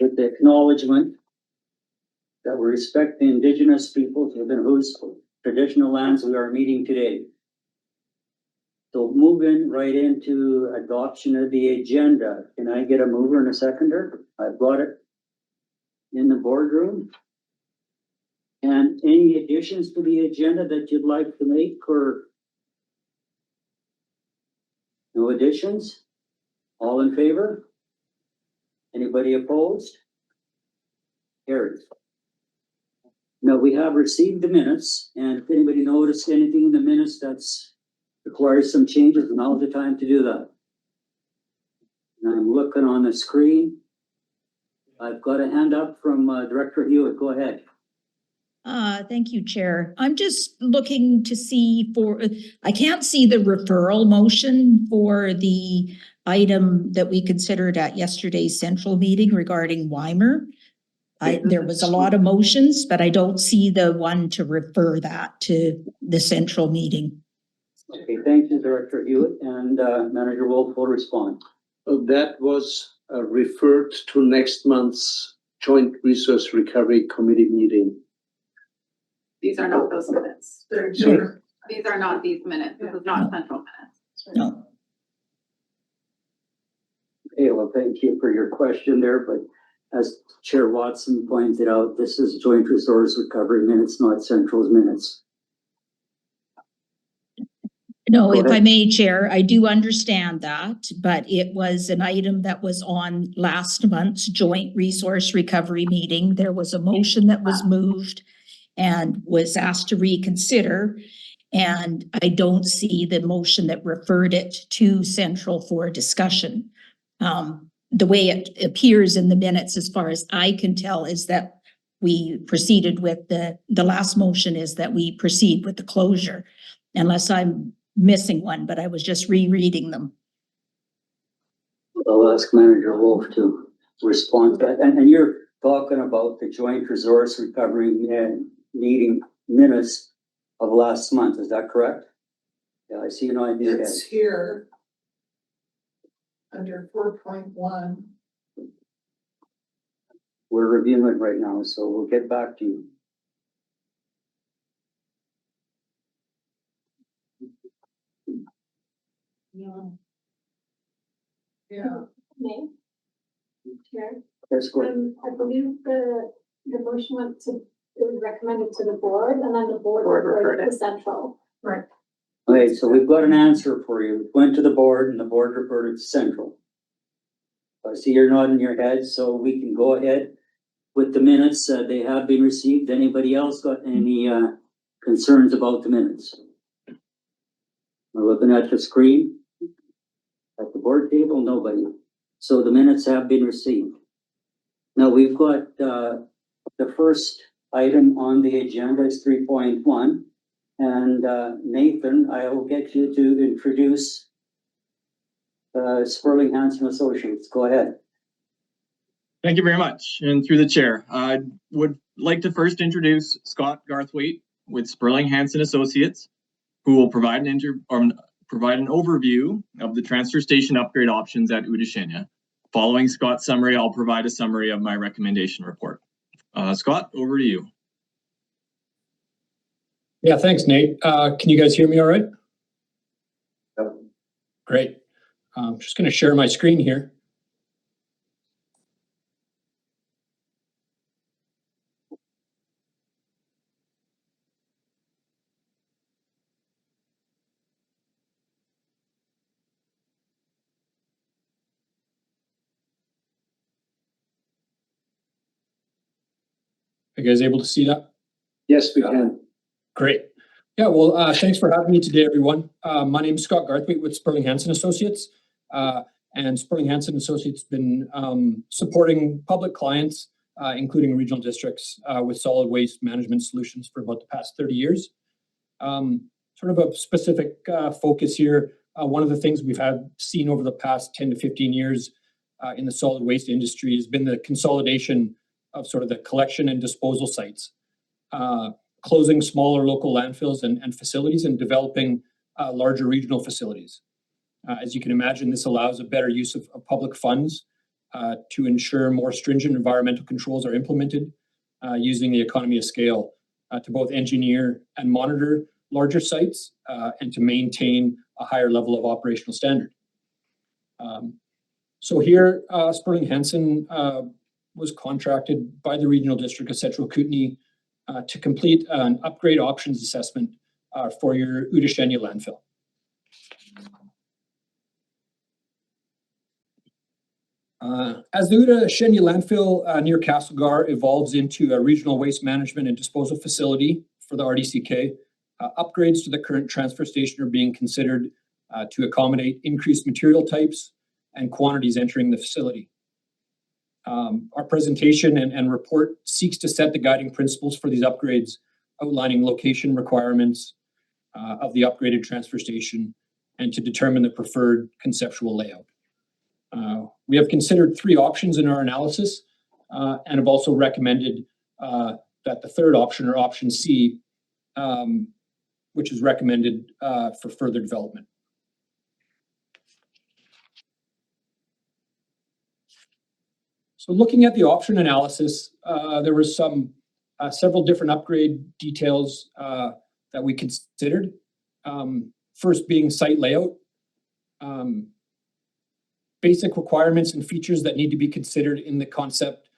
with the acknowledgement that we respect the Indigenous peoples within whose traditional lands we are meeting today. So moving right into adoption of the agenda. Can I get a mover and a seconder? I've got it in the boardroom. And any additions to the agenda that you'd like to make, or no additions? All in favor? Anybody opposed? Carried. Now, we have received the minutes, and if anybody noticed anything in the minutes that's requires some changes, now's the time to do that. And I'm looking on the screen. I've got a hand up from Director Hewitt. Go ahead. Thank you, Chair. I'm just looking to see I can't see the referral motion for the item that we considered at yesterday's central meeting regarding Weimer. There was a lot of motions, but I don't see the one to refer that to the central meeting. Okay, thank you, Director Hewitt, and Manager Wolf will respond. That was referred to next month's Joint Resource Recovery Committee meeting. These are not those minutes. Sure. These are not these minutes. This is not central minutes. No. Okay, well, thank you for your question there, but as Chair Watson pointed out, this is Joint Resource Recovery minutes, not Central's minutes. No, Go if ahead. I may, Chair, I do understand that, but it was an item that was on last month's Joint Resource Recovery meeting. There was a motion that was moved and was asked to reconsider. And I don't see the motion that referred it to Central for discussion. The way it appears in the minutes, as far as I can tell, is that we proceeded with the last motion is that we proceed with the closure, unless I'm missing one, but I was just rereading them. I'll ask Manager Wolf to respond to that. And you're talking about the Joint Resource Recovery meeting minutes of last month, is that correct? Yeah, I see an idea. It's here under 4.1. We're reviewing it right now, so we'll get back to you. Yeah. May. Chair, Yes, go ahead. I believe the motion went to, it was recommended to the board, and then the board referred it to central. Right. Okay, so we've got an answer for you. It went to the board and the board referred it to Central. I see you're nodding your head, so we can go ahead with the minutes. They have been received. Anybody else got any concerns about the minutes? We're looking at the screen. At the board table, nobody. So the minutes have been received. Now we've got the first item on the agenda is 3.1. And Nathan, I will get you to introduce Sperling Hansen Associates. Go ahead. Thank you very much. And through the chair, I would like to first introduce Scott Garthwaite with Sperling Hansen Associates, who will provide an overview of the transfer station upgrade options at Udashenya. Following Scott's summary, I'll provide a summary of my recommendation report. Scott, over to you. Yeah, thanks, Nate. Can you guys hear me all right? Yep. Great. I'm just going to share my screen here. Are you guys able to see that? Yes, we can. Great. Yeah, well, thanks for having me today, everyone. My name is Scott Garthwaite with Sperling Hansen Associates. And Sperling Hansen Associates has been supporting public clients, including regional districts, with solid waste management solutions for about the past 30 years. Sort of a specific focus here. One of the things we've seen over the past 10 to 15 years in the solid waste industry has been the consolidation of sort of the collection and disposal sites. Closing smaller local landfills and facilities and developing larger regional facilities. As you can imagine, this allows a better use of public funds to ensure more stringent environmental controls are implemented using the economy of scale to both engineer and monitor larger sites and to maintain a higher level of operational standard. So here, Sperling Hansen was contracted by the Regional District of Central Kootenay to complete an upgrade options assessment for your Udashenya landfill. As the Udashenya landfill near Castlegar evolves into a regional waste management and disposal facility for the RDCK, upgrades to the current transfer station are being considered to accommodate increased material types and quantities entering the facility. Our presentation and report seeks to set the guiding principles for these upgrades, outlining location requirements of the upgraded transfer station and to determine the preferred conceptual layout. We have considered 3 options in our analysis and have also recommended that the third option, or option C, which is recommended for further development. So looking at the option analysis, there was several different upgrade details that we considered. First being site layout. Basic requirements and features that need to be considered in the concept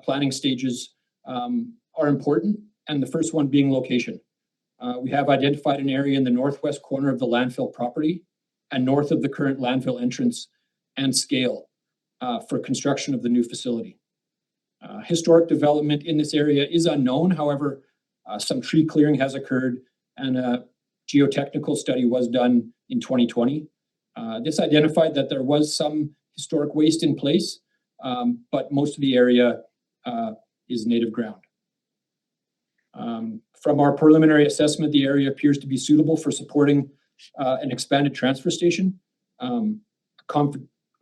planning stages are important, and the first one being location. We have identified an area in the northwest corner of the landfill property and north of the current landfill entrance and scale for construction of the new facility. Historic development in this area is unknown. However, some tree clearing has occurred and a geotechnical study was done in 2020. This identified that there was some historic waste in place, but most of the area is native ground. From our preliminary assessment, the area appears to be suitable for supporting an expanded transfer station.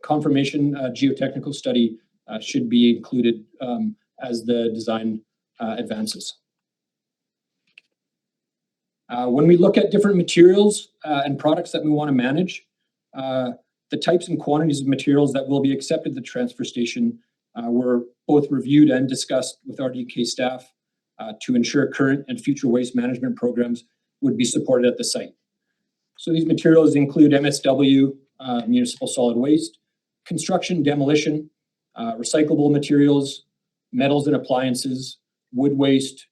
Confirmation geotechnical study should be included as the design advances. When we look at different materials and products that we want to manage, the types and quantities of materials that will be accepted at the transfer station were both reviewed and discussed with RDK staff to ensure current and future waste management programs would be supported at the site. So these materials include MSW, municipal solid waste, construction demolition, recyclable materials, metals and appliances, wood waste,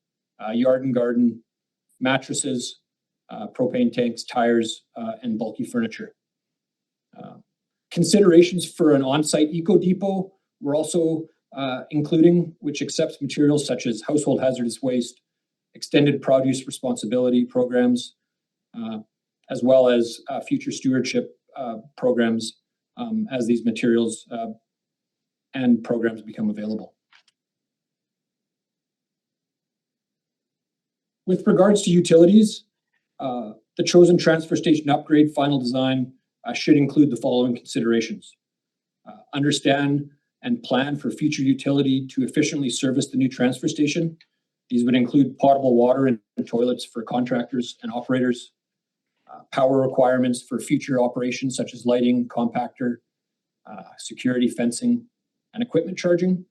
yard and garden, mattresses, propane tanks, tires, and bulky furniture. Considerations for an on-site eco depot were also including, which accepts materials such as household hazardous waste, extended produce responsibility programs, as well as future stewardship programs as these materials and programs become available. With regards to utilities, the chosen transfer station upgrade final design should include the following considerations. Understand and plan for future utility to efficiently service the new transfer station. These would include potable water and toilets for contractors and operators, power requirements for future operations such as lighting, compactor, security fencing, and equipment charging.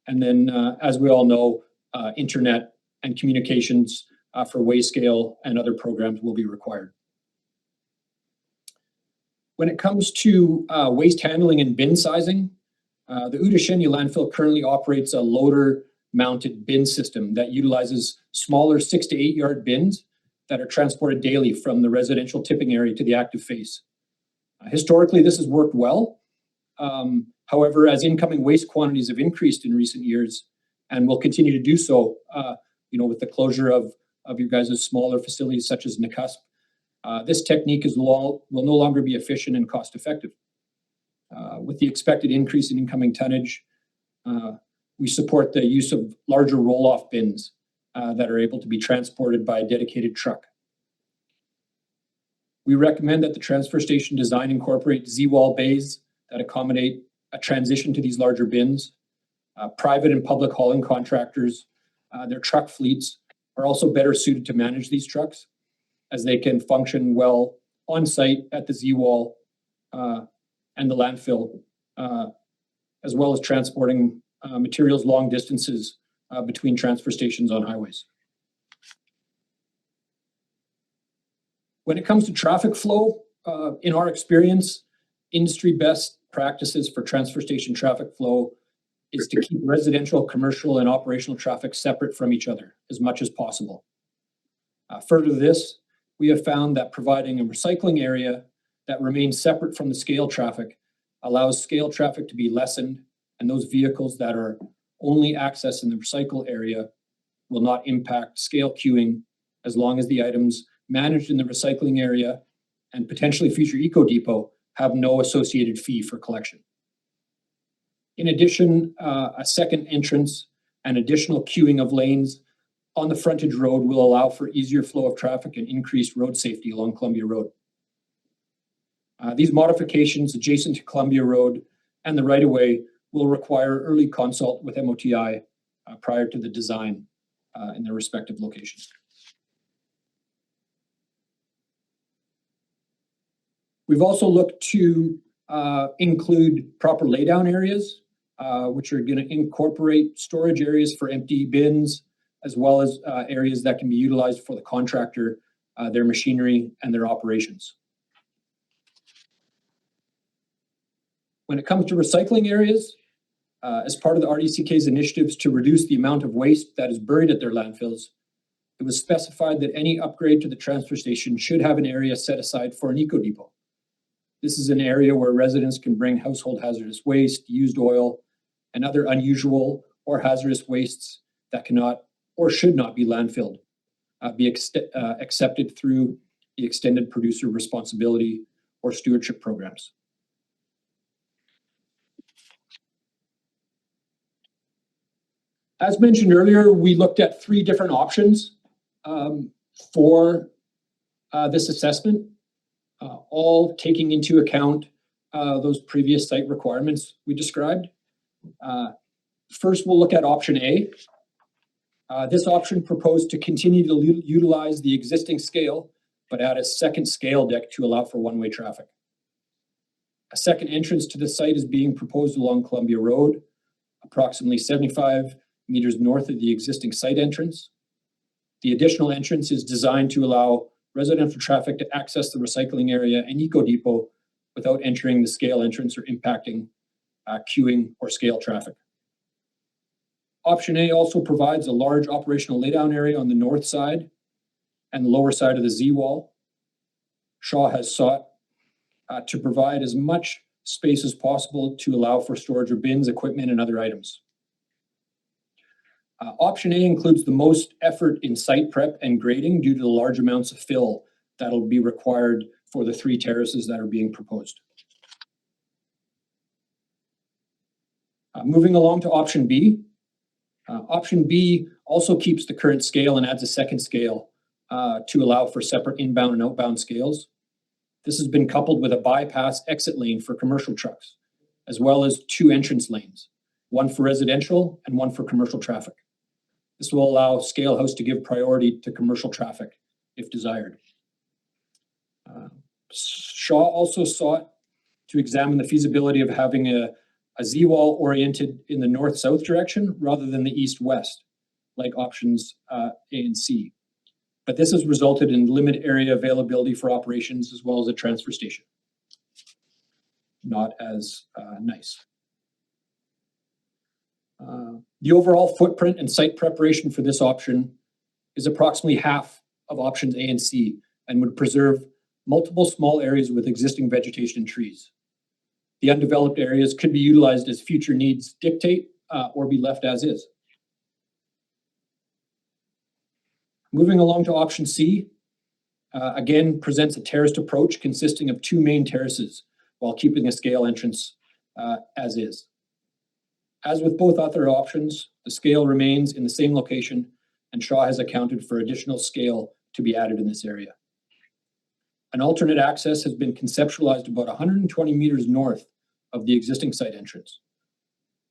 And then, as we all know, internet and communications for Wayscale and other programs will be required. When it comes to waste handling and bin sizing, the Udashenya landfill currently operates a loader-mounted bin system that utilizes smaller 6 to 8 yard bins that are transported daily from the residential tipping area to the active phase. Historically, this has worked well. However, as incoming waste quantities have increased in recent years and will continue to do so, with the closure of your guys' smaller facilities such as Nakusp, this technique will no longer be efficient and cost effective. With the expected increase in incoming tonnage, we support the use of larger roll-off bins that are able to be transported by a dedicated truck. We recommend that the transfer station design incorporate Z-wall bays that accommodate a transition to these larger bins. Private and public hauling contractors, their truck fleets are also better suited to manage these trucks as they can function well on site at the Z-wall and the landfill as well as transporting materials long distances between transfer stations on highways. When it comes to traffic flow, in our experience, industry best practices for transfer station traffic flow is to keep residential, commercial, and operational traffic separate from each other as much as possible. Further to this, we have found that providing a recycling area that remains separate from the scale traffic allows scale traffic to be lessened, and those vehicles that are only accessing the recycle area will not impact scale queuing as long as the items managed in the recycling area and potentially future eco depot have no associated fee for collection. In addition, a second entrance and additional queuing of lanes on the frontage road will allow for easier flow of traffic and increased road safety along Columbia Road. These modifications adjacent to Columbia Road and the right-of-way will require early consult with MOTI prior to the design in their respective locations. We've also looked to include proper laydown areas, which are going to incorporate storage areas for empty bins, as well as areas that can be utilized for the contractor, their machinery, and their operations. When it comes to recycling areas, as part of the RDCK's initiatives to reduce the amount of waste that is buried at their landfills, it was specified that any upgrade to the transfer station should have an area set aside for an eco depot. This is an area where residents can bring household hazardous waste, used oil, and other unusual or hazardous wastes that cannot or should not be landfilled, be accepted through the extended producer responsibility or stewardship programs. As mentioned earlier, we looked at 3 different options for this assessment, all taking into account those previous site requirements we described. First, we'll look at option A. This option proposed to continue to utilize the existing scale, but add a second scale deck to allow for one-way traffic. A second entrance to the site is being proposed along Columbia Road, approximately 75 meters north of the existing site entrance. The additional entrance is designed to allow residential traffic to access the recycling area and eco depot without entering the scale entrance or impacting queuing or scale traffic. Option A also provides a large operational laydown area on the north side and the lower side of the Z-wall. Shaw has sought to provide as much space as possible to allow for storage of bins, equipment, and other items. Option A includes the most effort in site prep and grading due to the large amounts of fill that'll be required for the 3 terraces that are being proposed. Moving along to option B. Option B also keeps the current scale and adds a second scale to allow for separate inbound and outbound scales. This has been coupled with a bypass exit lane for commercial trucks, as well as 2 entrance lanes, one for residential and one for commercial traffic. This will allow Scalehouse to give priority to commercial traffic if desired. Shaw also sought to examine the feasibility of having a Z-wall oriented in the north-south direction rather than the east-west, like options A and C. But this has resulted in limited area availability for operations as well as a transfer station. Not as nice. The overall footprint and site preparation for this option is approximately half of options A and C and would preserve multiple small areas with existing vegetation and trees. The undeveloped areas could be utilized as future needs dictate or be left as is. Moving along to option C, again presents a terraced approach consisting of 2 main terraces while keeping a scale entrance as is. As with both other options, the scale remains in the same location, and Shaw has accounted for additional scale to be added in this area. An alternate access has been conceptualized about 120 meters north of the existing site entrance.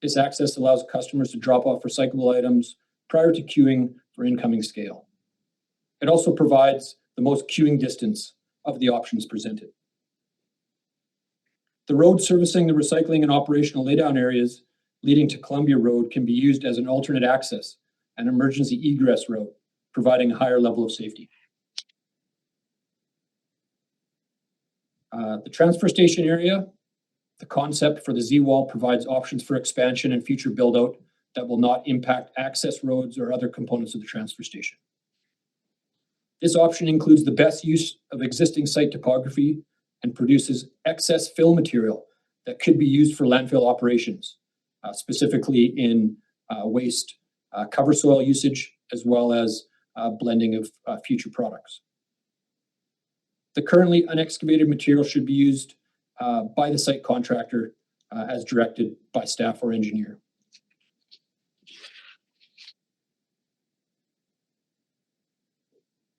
This access allows customers to drop off recyclable items prior to queuing for incoming scale. It also provides the most queuing distance of the options presented. The road servicing the recycling and operational laydown areas leading to Columbia Road can be used as an alternate access and emergency egress route, providing a higher level of safety. The transfer station area, the concept for the Z-wall provides options for expansion and future build-out that will not impact access roads or other components of the transfer station. This option includes the best use of existing site topography and produces excess fill material that could be used for landfill operations, specifically in waste cover soil usage, as well as blending of future products. The currently unexcavated material should be used by the site contractor as directed by staff or engineer.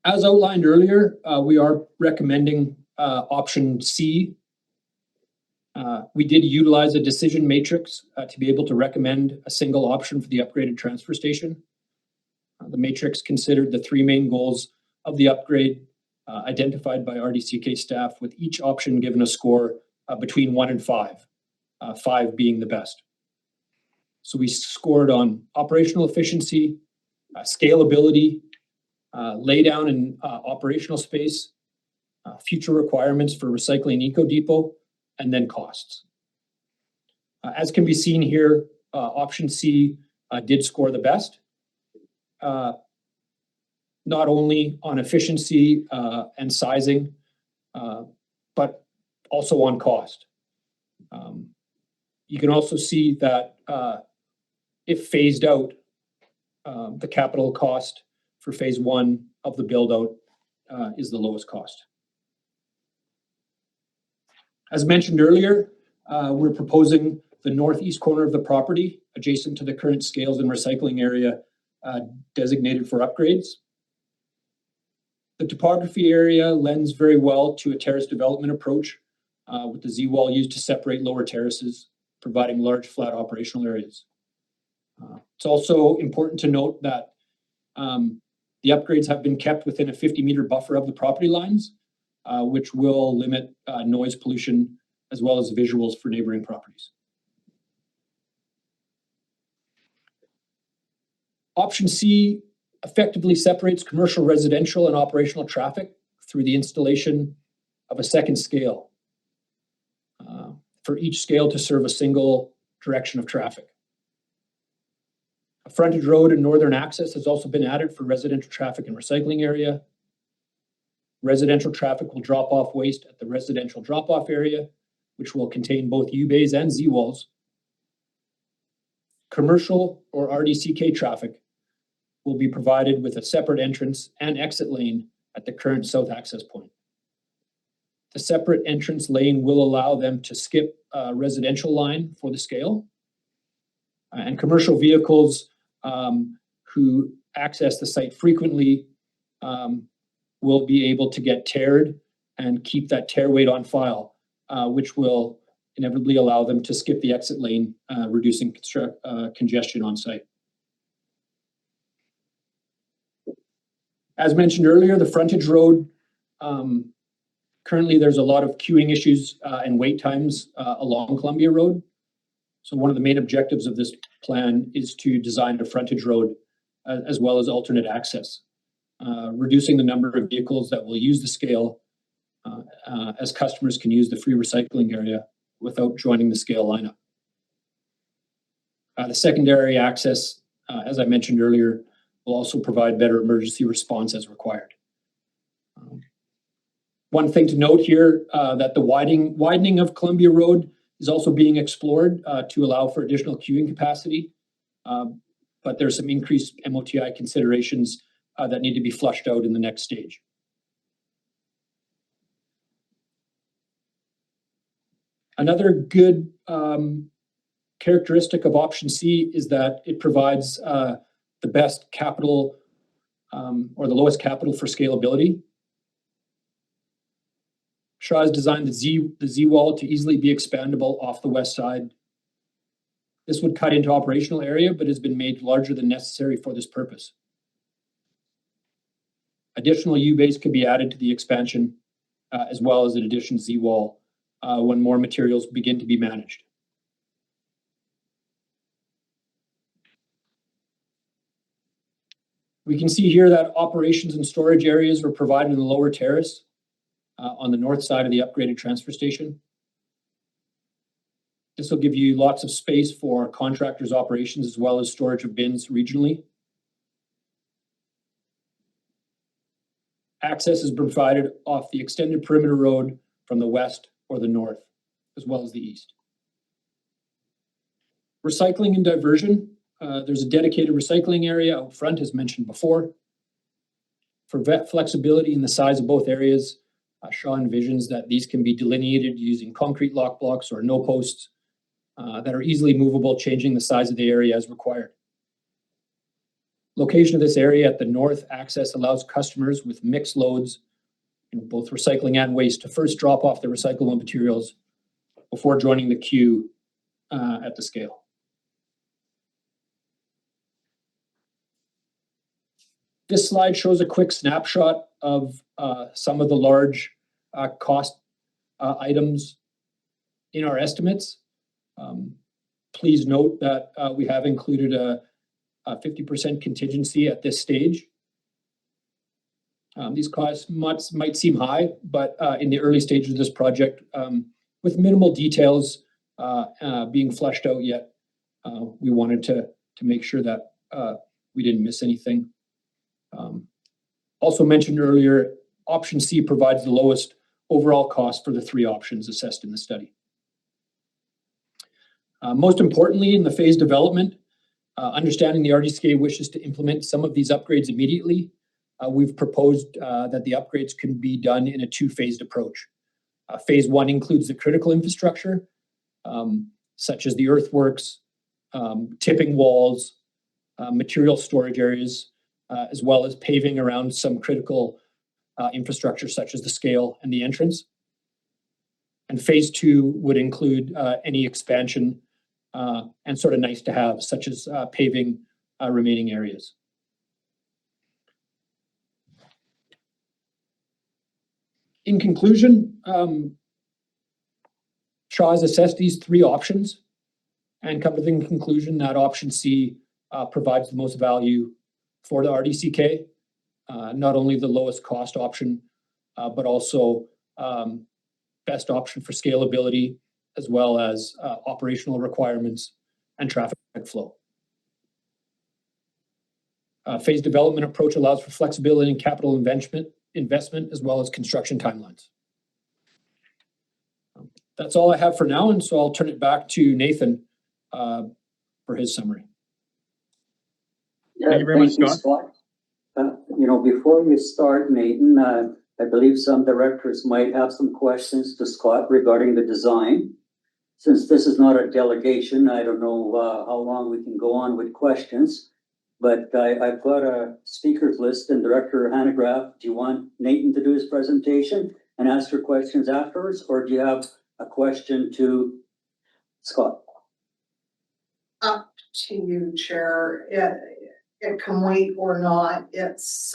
As outlined earlier, we are recommending option C. We did utilize a decision matrix to be able to recommend a single option for the upgraded transfer station. The matrix considered the three main goals of the upgrade identified by RDCK staff, with each option given a score between 1 and 5, 5 being the best. So we scored on operational efficiency, scalability, laydown and operational space, future requirements for recycling eco depot, and then costs. As can be seen here, option C did score the best, not only on efficiency and sizing, but also on cost. You can also see that if phased out, the capital cost for phase 1 of the build out is the lowest cost. As mentioned earlier, we're proposing the northeast corner of the property adjacent to the current scales and recycling area designated for upgrades. The topography area lends very well to a terrace development approach with the Z-wall used to separate lower terraces, providing large flat operational areas. It's also important to note that the upgrades have been kept within a 50-meter buffer of the property lines, which will limit noise pollution as well as visuals for neighboring properties. Option C effectively separates commercial, residential, and operational traffic through the installation of a second scale for each scale to serve a single direction of traffic. A frontage road and northern access has also been added for residential traffic and recycling area. Residential traffic will drop off waste at the residential drop-off area, which will contain both U-bays and Z-walls. Commercial or RDCK traffic will be provided with a separate entrance and exit lane at the current south access point. The separate entrance lane will allow them to skip a residential line for the scale. And commercial vehicles who access the site frequently will be able to get taired and keep that tear weight on file, which will inevitably allow them to skip the exit lane, reducing congestion on site. As mentioned earlier, the frontage road, currently there's a lot of queuing issues and wait times along Columbia Road. So one of the main objectives of this plan is to design a frontage road as well as alternate access, reducing the number of vehicles that will use the scale as customers can use the free recycling area without joining the scale lineup. The secondary access, as I mentioned earlier, will also provide better emergency response as required. One thing to note here, that the widening of Columbia Road is also being explored to allow for additional queuing capacity, but there's some increased MOTI considerations that need to be flushed out in the next stage. Another good characteristic of option C is that it provides the best capital or the lowest capital for scalability. Shaw has designed the Z-wall to easily be expandable off the west side. This would cut into operational area, but has been made larger than necessary for this purpose. Additional U-bays could be added to the expansion, as well as an additional Z-wall when more materials begin to be managed. We can see here that operations and storage areas were provided in the lower terrace on the north side of the upgraded transfer station. This will give you lots of space for contractors' operations as well as storage of bins regionally. Access is provided off the extended perimeter road from the west or the north, as well as the east. Recycling and diversion. There's a dedicated recycling area out front, as mentioned before. For flexibility in the size of both areas, Shaw envisions that these can be delineated using concrete lock blocks or no posts that are easily movable, changing the size of the area as required. Location of this area at the north access allows customers with mixed loads, both recycling and waste, to first drop off the recyclable materials before joining the queue at the scale. This slide shows a quick snapshot of some of the large cost items in our estimates. Please note that we have included a 50% contingency at this stage. These costs might seem high, but in the early stages of this project, with minimal details being fleshed out yet, we wanted to make sure that we didn't miss anything. Also mentioned earlier, option C provides the lowest overall cost for the three options assessed in the study. Most importantly, in the phase development, understanding the RDCA wishes to implement some of these upgrades immediately, we've proposed that the upgrades can be done in a two-phased approach. Phase one includes the critical infrastructure, such as the earthworks, tipping walls, material storage areas, as well as paving around some critical infrastructure such as the scale and the entrance. And phase two would include any expansion and sort of nice to have, such as paving remaining areas. In conclusion, Shaw has assessed these three options and come to the conclusion that option C provides the most value for the RDCK, not only the lowest cost option, but also best option for scalability, as well as operational requirements and traffic flow. Phase development approach allows for flexibility in capital investment as well as construction timelines. That's all I have for now, and so I'll turn it back to Nathan for his summary. Thank you very much, Scott. Before you start, Nathan, I believe some directors might have some questions to Scott regarding the design. Since this is not a delegation, I don't know how long we can go on with questions, but I've got a speakers list, and Director Hanegraaff, do you want Nathan to do his presentation and ask your questions afterwards, or do you have a question to Scott? Up to you, Chair. It can wait or not. It's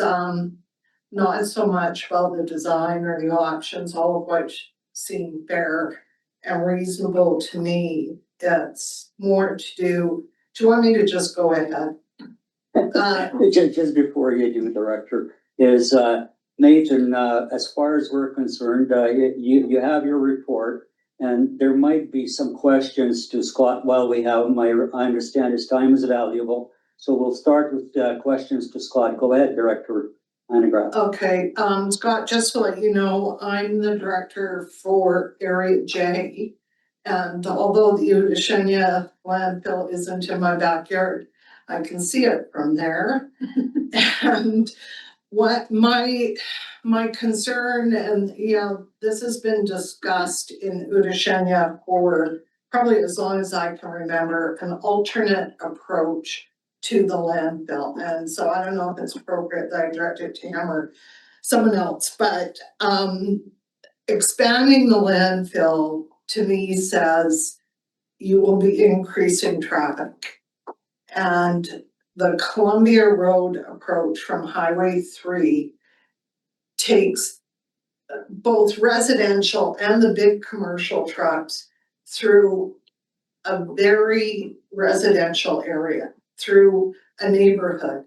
not so much about the design or the options, all of which seem fair and reasonable to me. It's more to do you want me to just go ahead? Just before you do, Director, is Nathan, as far as we're concerned, you have your report, and there might be some questions to Scott while we have him. I understand his time is valuable, so we'll start with questions to Scott. Go ahead, Director Hanegraaff. Okay, Scott, just to let you know, I'm the director for Area J. And although the Udashenya landfill isn't in my backyard, I can see it from there. And what my concern, and this has been discussed in Udashenya for probably as long as I can remember, an alternate approach to the landfill. And so I don't know if it's appropriate that I direct it to him or someone else, but expanding the landfill to me says you will be increasing traffic. And the Columbia Road approach from Highway 3 takes both residential and the big commercial trucks through a very residential area, through a neighborhood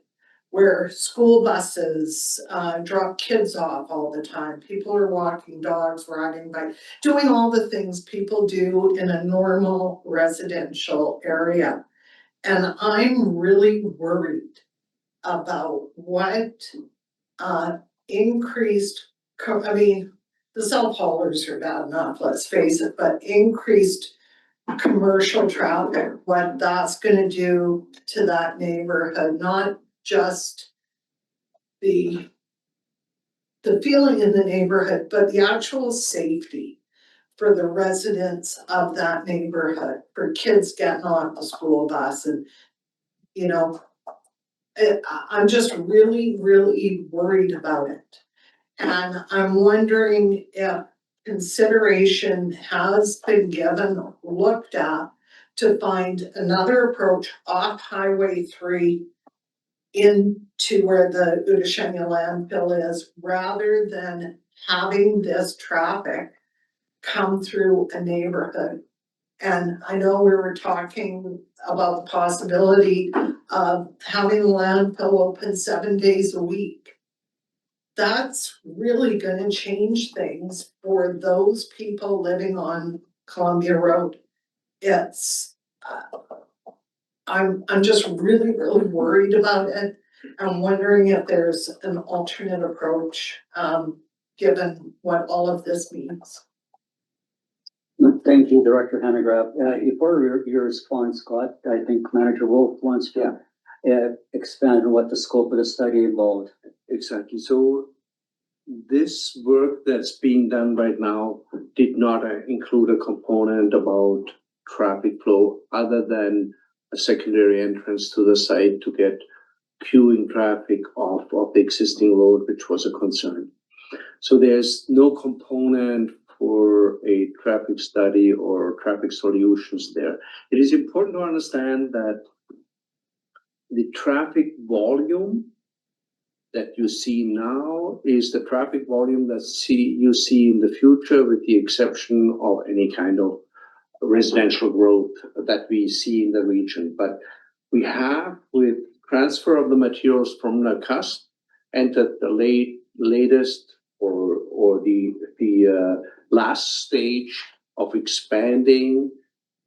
where school buses, drop kids off all the time. People are walking dogs, riding bike, doing all the things people do in a normal residential area. And I'm really worried about what, increased, I mean, the self-haulers are bad enough, let's face it, but increased commercial traffic, what that's gonna do to that neighborhood, not just the feeling in the neighborhood, but the actual safety for the residents of that neighborhood, for kids getting on a school bus and, you know, I'm just really, really worried about it. And I'm wondering if consideration has been given, looked at to find another approach off Highway 3 into where the Udashenya landfill is, rather than having this traffic come through a neighborhood. And I know we were talking about the possibility of having the landfill open 7 days a week. That's really gonna change things for those people living on Columbia Road. It's, I'm just really, really worried about it. I'm wondering if there's an alternate approach, given what all of this means. Thank you, Director Hanegraaff. Before your response, Scott, I think Manager Wolf wants to expand on what the scope of the study involved. Exactly. So this work that's being done right now did not include a component about traffic flow other than a secondary entrance to the site to get queuing traffic off of the existing road, which was a concern. So there's no component for a traffic study or traffic solutions there. It is important to understand that the traffic volume that you see now is the traffic volume that you see in the future, with the exception of any kind of residential growth that we see in the region. But we have, with transfer of the materials from Nakusp, entered the latest or the last stage of expanding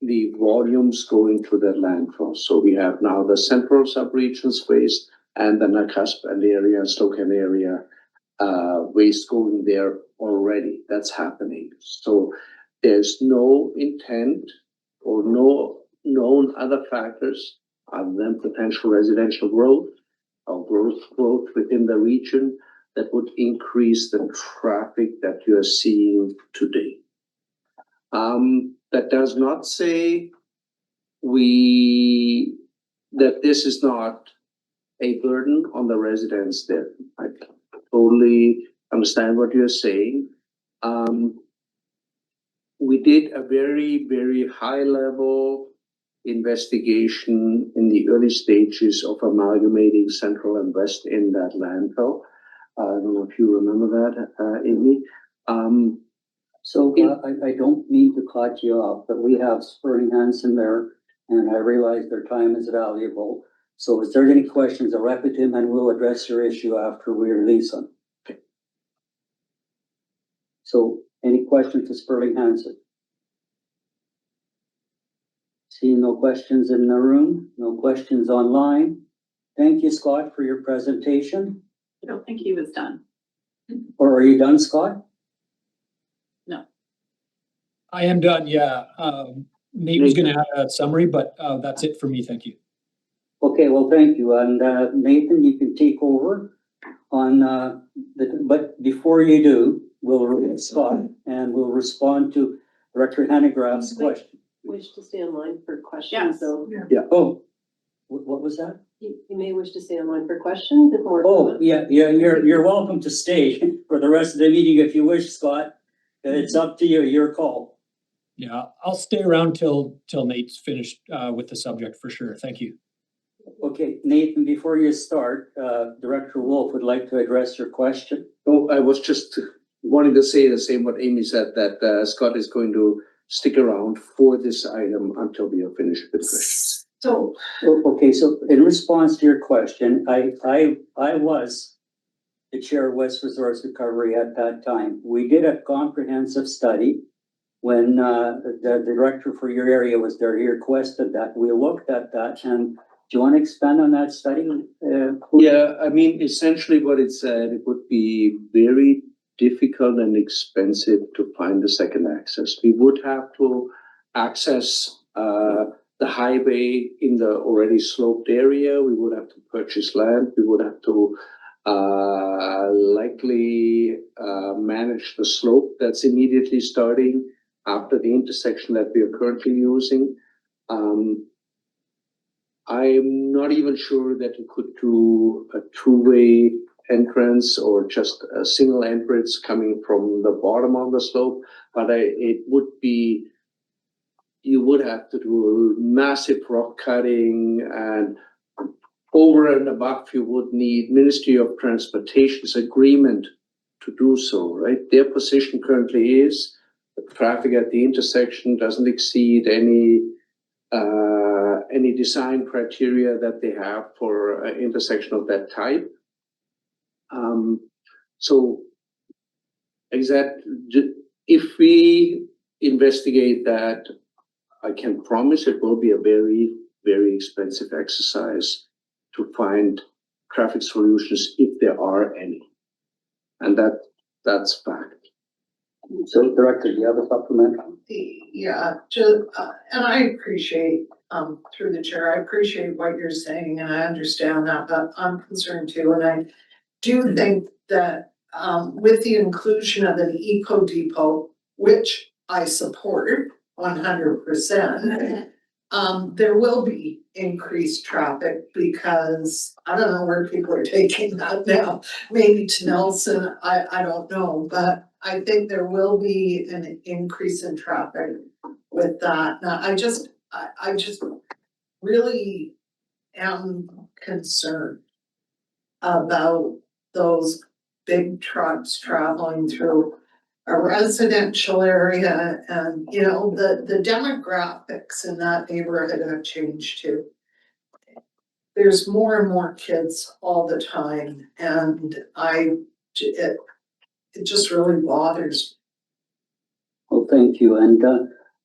the volumes going to the landfill. So we have now the central subregions waste and the Nakusp and the area and Slocum area waste going there already. That's happening. So there's no intent or no known other factors other than potential residential growth or growth within the region that would increase the traffic that you are seeing today. That does not say that this is not a burden on the residents there. I totally understand what you're saying. We did a very, very high level investigation in the early stages of amalgamating Central and West in that landfill. I don't know if you remember that, Amy. I don't mean to cut you off, but we have Spurling Hansen there, and I realize their time is valuable. So is there any questions, direct to him, and we'll address your issue after we release them. Okay. So any questions to Spurling Hansen? Seeing no questions in the room, no questions online. Thank you, Scott, for your presentation. I don't think he was done. Or are you done, Scott? I am done, yeah. Nate was gonna add a summary, but that's it for me, thank you. Okay, well, thank you. And Nathan, you can take over on but before you do, we'll Scott and we'll respond to Director Hanegraaff's question. Wish to stay online for questions, Yes. so Oh, what was that? you may wish to stay online for questions if more. Oh, yeah, you're welcome to stay for the rest of the meeting if you wish, Scott. It's up to you, your call. Yeah, I'll stay around till Nate's finished with the subject for sure, thank you. Okay, Nathan, before you start, Director Wolf would like to address your question. Oh, I was just wanting to say the same what Amy said, that Scott is going to stick around for this item until we are finished with questions. So, Okay, so in response to your question, I was the chair of West Resource Recovery at that time. We did a comprehensive study. When the director for your area was there, he requested that. We looked at that, and do you want to expand on that study? Yeah, I mean, essentially what it said, it would be very difficult and expensive to find a second access. We would have to access the highway in the already sloped area. We would have to purchase land. We would have to likely manage the slope that's immediately starting after the intersection that we are currently using. I'm not even sure that you could do a two-way entrance or just a single entrance coming from the bottom of the slope, but it would be, you would have to do massive rock cutting, and over and above you would need Ministry of Transportation's agreement to do so, right? Their position currently is the traffic at the intersection doesn't exceed any design criteria that they have for an intersection of that type. So if we investigate that, I can promise it will be a very, very expensive exercise to find traffic solutions if there are any. And that's fact. So, Director, do you have a supplement? yeah, just, and I appreciate, through the chair, I appreciate what you're saying and I understand that, but I'm concerned too. And I do think that, with the inclusion of an eco depot, which I support 100%, there will be increased traffic because I don't know where people are taking that now, maybe to Nelson, I don't know, but I think there will be an increase in traffic with that. Now, I just really am concerned about those big trucks traveling through a residential area, and, you know, the demographics in that neighborhood have changed too. There's more and more kids all the time, and it just really bothers me. Well, thank you. And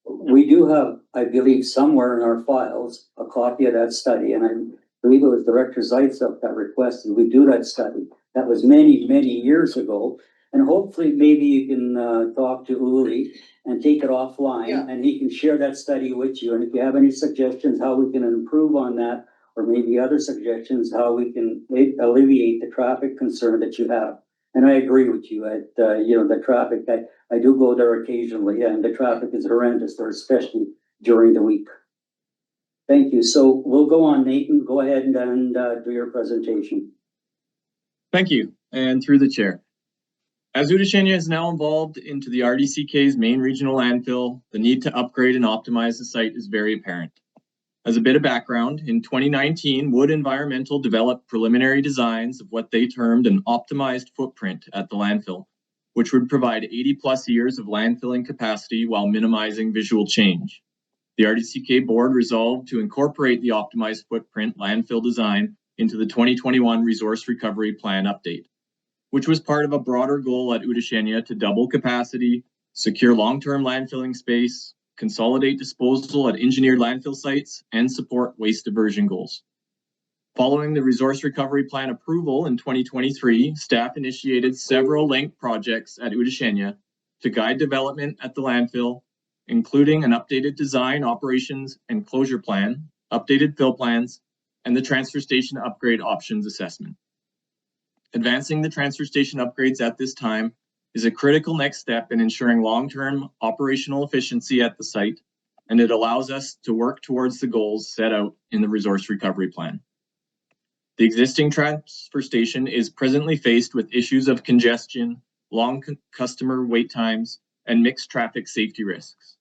we do have, I believe, somewhere in our files, a copy of that study. And I believe it was Director Zaitsev that requested we do that study. That was many, many years ago. And hopefully maybe you can talk to Uli and take it offline, Yeah. and he can share that study with you. And if you have any suggestions how we can improve on that, or maybe other suggestions how we can alleviate the traffic concern that you have. And I agree with you at, you know, the traffic, I do go there occasionally, and the traffic is horrendous there, especially during the week. Thank you. So we'll go on, Nathan, go ahead and do your presentation. Thank you, and through the chair. As Udashenia is now involved into the RDCK's main regional landfill, the need to upgrade and optimize the site is very apparent. As a bit of background, in 2019, Wood Environmental developed preliminary designs of what they termed an optimized footprint at the landfill, which would provide 80+ years of landfilling capacity while minimizing visual change. The RDCK board resolved to incorporate the optimized footprint landfill design into the 2021 Resource Recovery Plan update, which was part of a broader goal at Udashenia to double capacity, secure long-term landfilling space, consolidate disposal at engineered landfill sites, and support waste diversion goals. Following the Resource Recovery Plan approval in 2023, staff initiated several linked projects at Udashenia to guide development at the landfill, including an updated design, operations, and closure plan, updated fill plans, and the transfer station upgrade options assessment. Advancing the transfer station upgrades at this time is a critical next step in ensuring long-term operational efficiency at the site, and it allows us to work towards the goals set out in the Resource Recovery Plan. The existing transfer station is presently faced with issues of congestion, long customer wait times, and mixed traffic safety risks.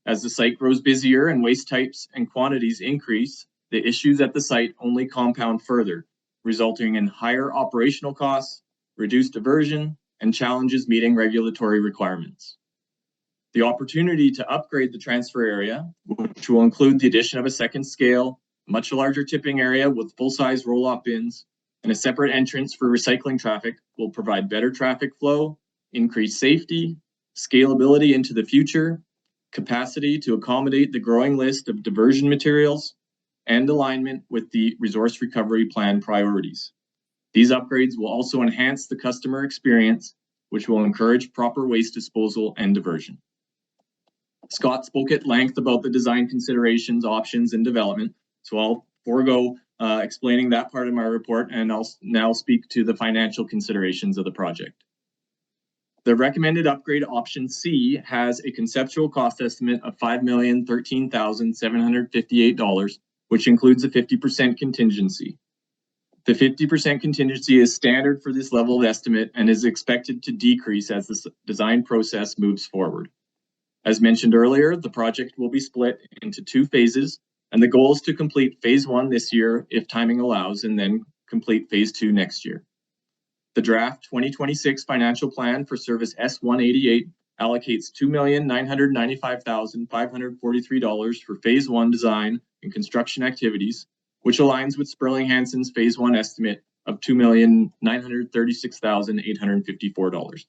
As the site grows busier and waste types and quantities increase, the issues at the site only compound further, resulting in higher operational costs, reduced diversion, and challenges meeting regulatory requirements. The opportunity to upgrade the transfer area, which will include the addition of a second scale, much larger tipping area with full-size roll-off bins, and a separate entrance for recycling traffic, will provide better traffic flow, increased safety, scalability into the future, capacity to accommodate the growing list of diversion materials, and alignment with the resource recovery plan priorities. These upgrades will also enhance the customer experience, which will encourage proper waste disposal and diversion. Scott spoke at length about the design considerations, options, and development, so I'll forego explaining that part of my report, and I'll now speak to the financial considerations of the project. The recommended upgrade option C has a conceptual cost estimate of $5,013,758, which includes a 50% contingency. The 50% contingency is standard for this level of estimate and is expected to decrease as the design process moves forward. As mentioned earlier, the project will be split into 2 phases, and the goal is to complete phase 1 this year if timing allows, and then complete phase 2 next year. The draft 2026 financial plan for service S188 allocates $2,995,543 for phase 1 design and construction activities, which aligns with Sperling Hansen's phase 1 estimate of $2,936,854.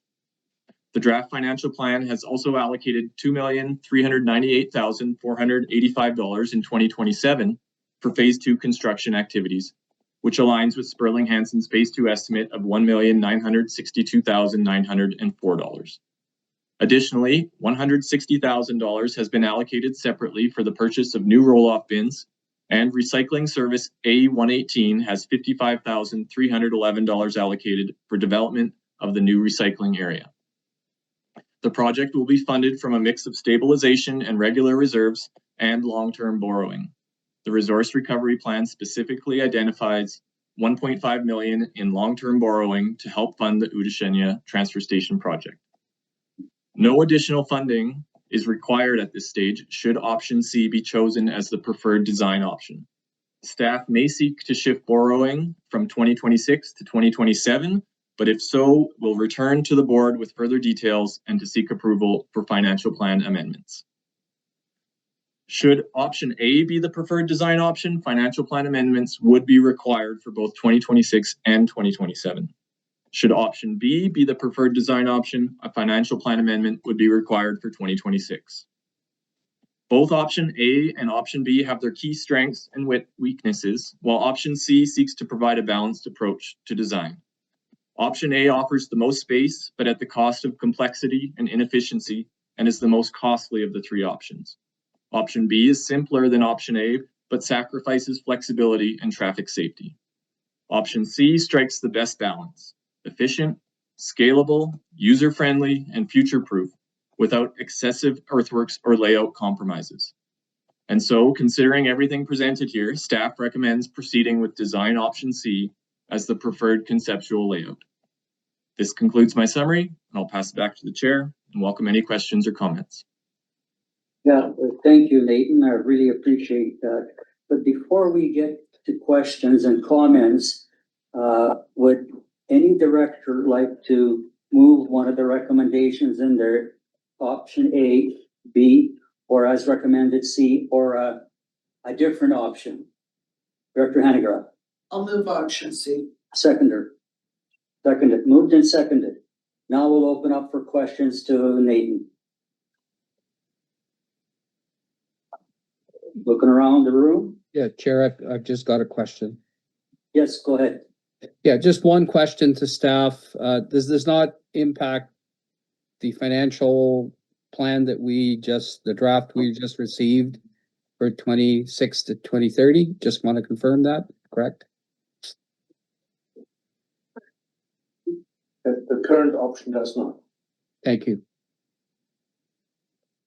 The draft financial plan has also allocated $2,398,485 in 2027 for phase 2 construction activities, which aligns with Sperling Hansen's phase 2 estimate of $1,962,904. Additionally, $160,000 has been allocated separately for the purchase of new roll-off bins, and recycling service A118 has $55,311 allocated for development of the new recycling area. The project will be funded from a mix of stabilization and regular reserves and long-term borrowing. The resource recovery plan specifically identifies $1.5 million in long-term borrowing to help fund the Udashenya transfer station project. No additional funding is required at this stage should option C be chosen as the preferred design option. Staff may seek to shift borrowing from 2026 to 2027, but if so, we'll return to the board with further details and to seek approval for financial plan amendments. Should option A be the preferred design option, financial plan amendments would be required for both 2026 and 2027. Should option B be the preferred design option, a financial plan amendment would be required for 2026. Both option A and option B have their key strengths and weaknesses, while option C seeks to provide a balanced approach to design. Option A offers the most space, but at the cost of complexity and inefficiency, and is the most costly of the 3 options. Option B is simpler than option A, but sacrifices flexibility and traffic safety. Option C strikes the best balance: efficient, scalable, user-friendly, and future-proof, without excessive earthworks or layout compromises. And so, considering everything presented here, staff recommends proceeding with design option C as the preferred conceptual layout. This concludes my summary, and I'll pass it back to the chair and welcome any questions or comments. Yeah, thank you, Nathan. I really appreciate that. But before we get to questions and comments, would any director like to move one of the recommendations in there, option A, B, or as recommended C, or a different option? Director Hanegraaff. I'll move option C. Seconded. Moved and seconded. Now we'll open up for questions to Nathan. Looking around the room. Yeah, Chair, I've just got a question. Yes, go ahead. Yeah, just one question to staff. Does this not impact the financial plan that the draft we just received for 26 to 2030? Just want to confirm that, correct? The current option does not. Thank you.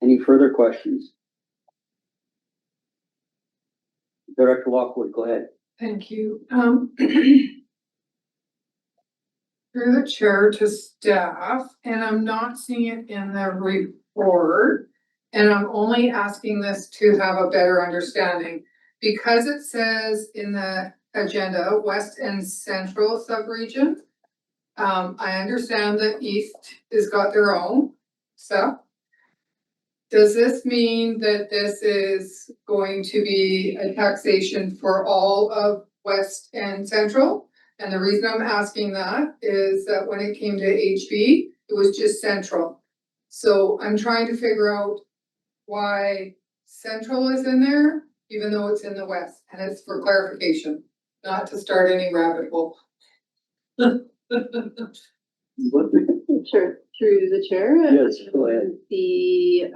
Any further questions? Director Lockwood, go ahead. Thank you. Through the chair to staff, and I'm not seeing it in the report, and I'm only asking this to have a better understanding. Because it says in the agenda, West and Central subregion, I understand that East has got their own stuff. Does this mean that this is going to be a taxation for all of West and Central? And the reason I'm asking that is that when it came to HB, it was just Central. So I'm trying to figure out why Central is in there, even though it's in the West, and it's for clarification, not to start any rabbit hole. Sure, through the chair. Yes, go ahead. Is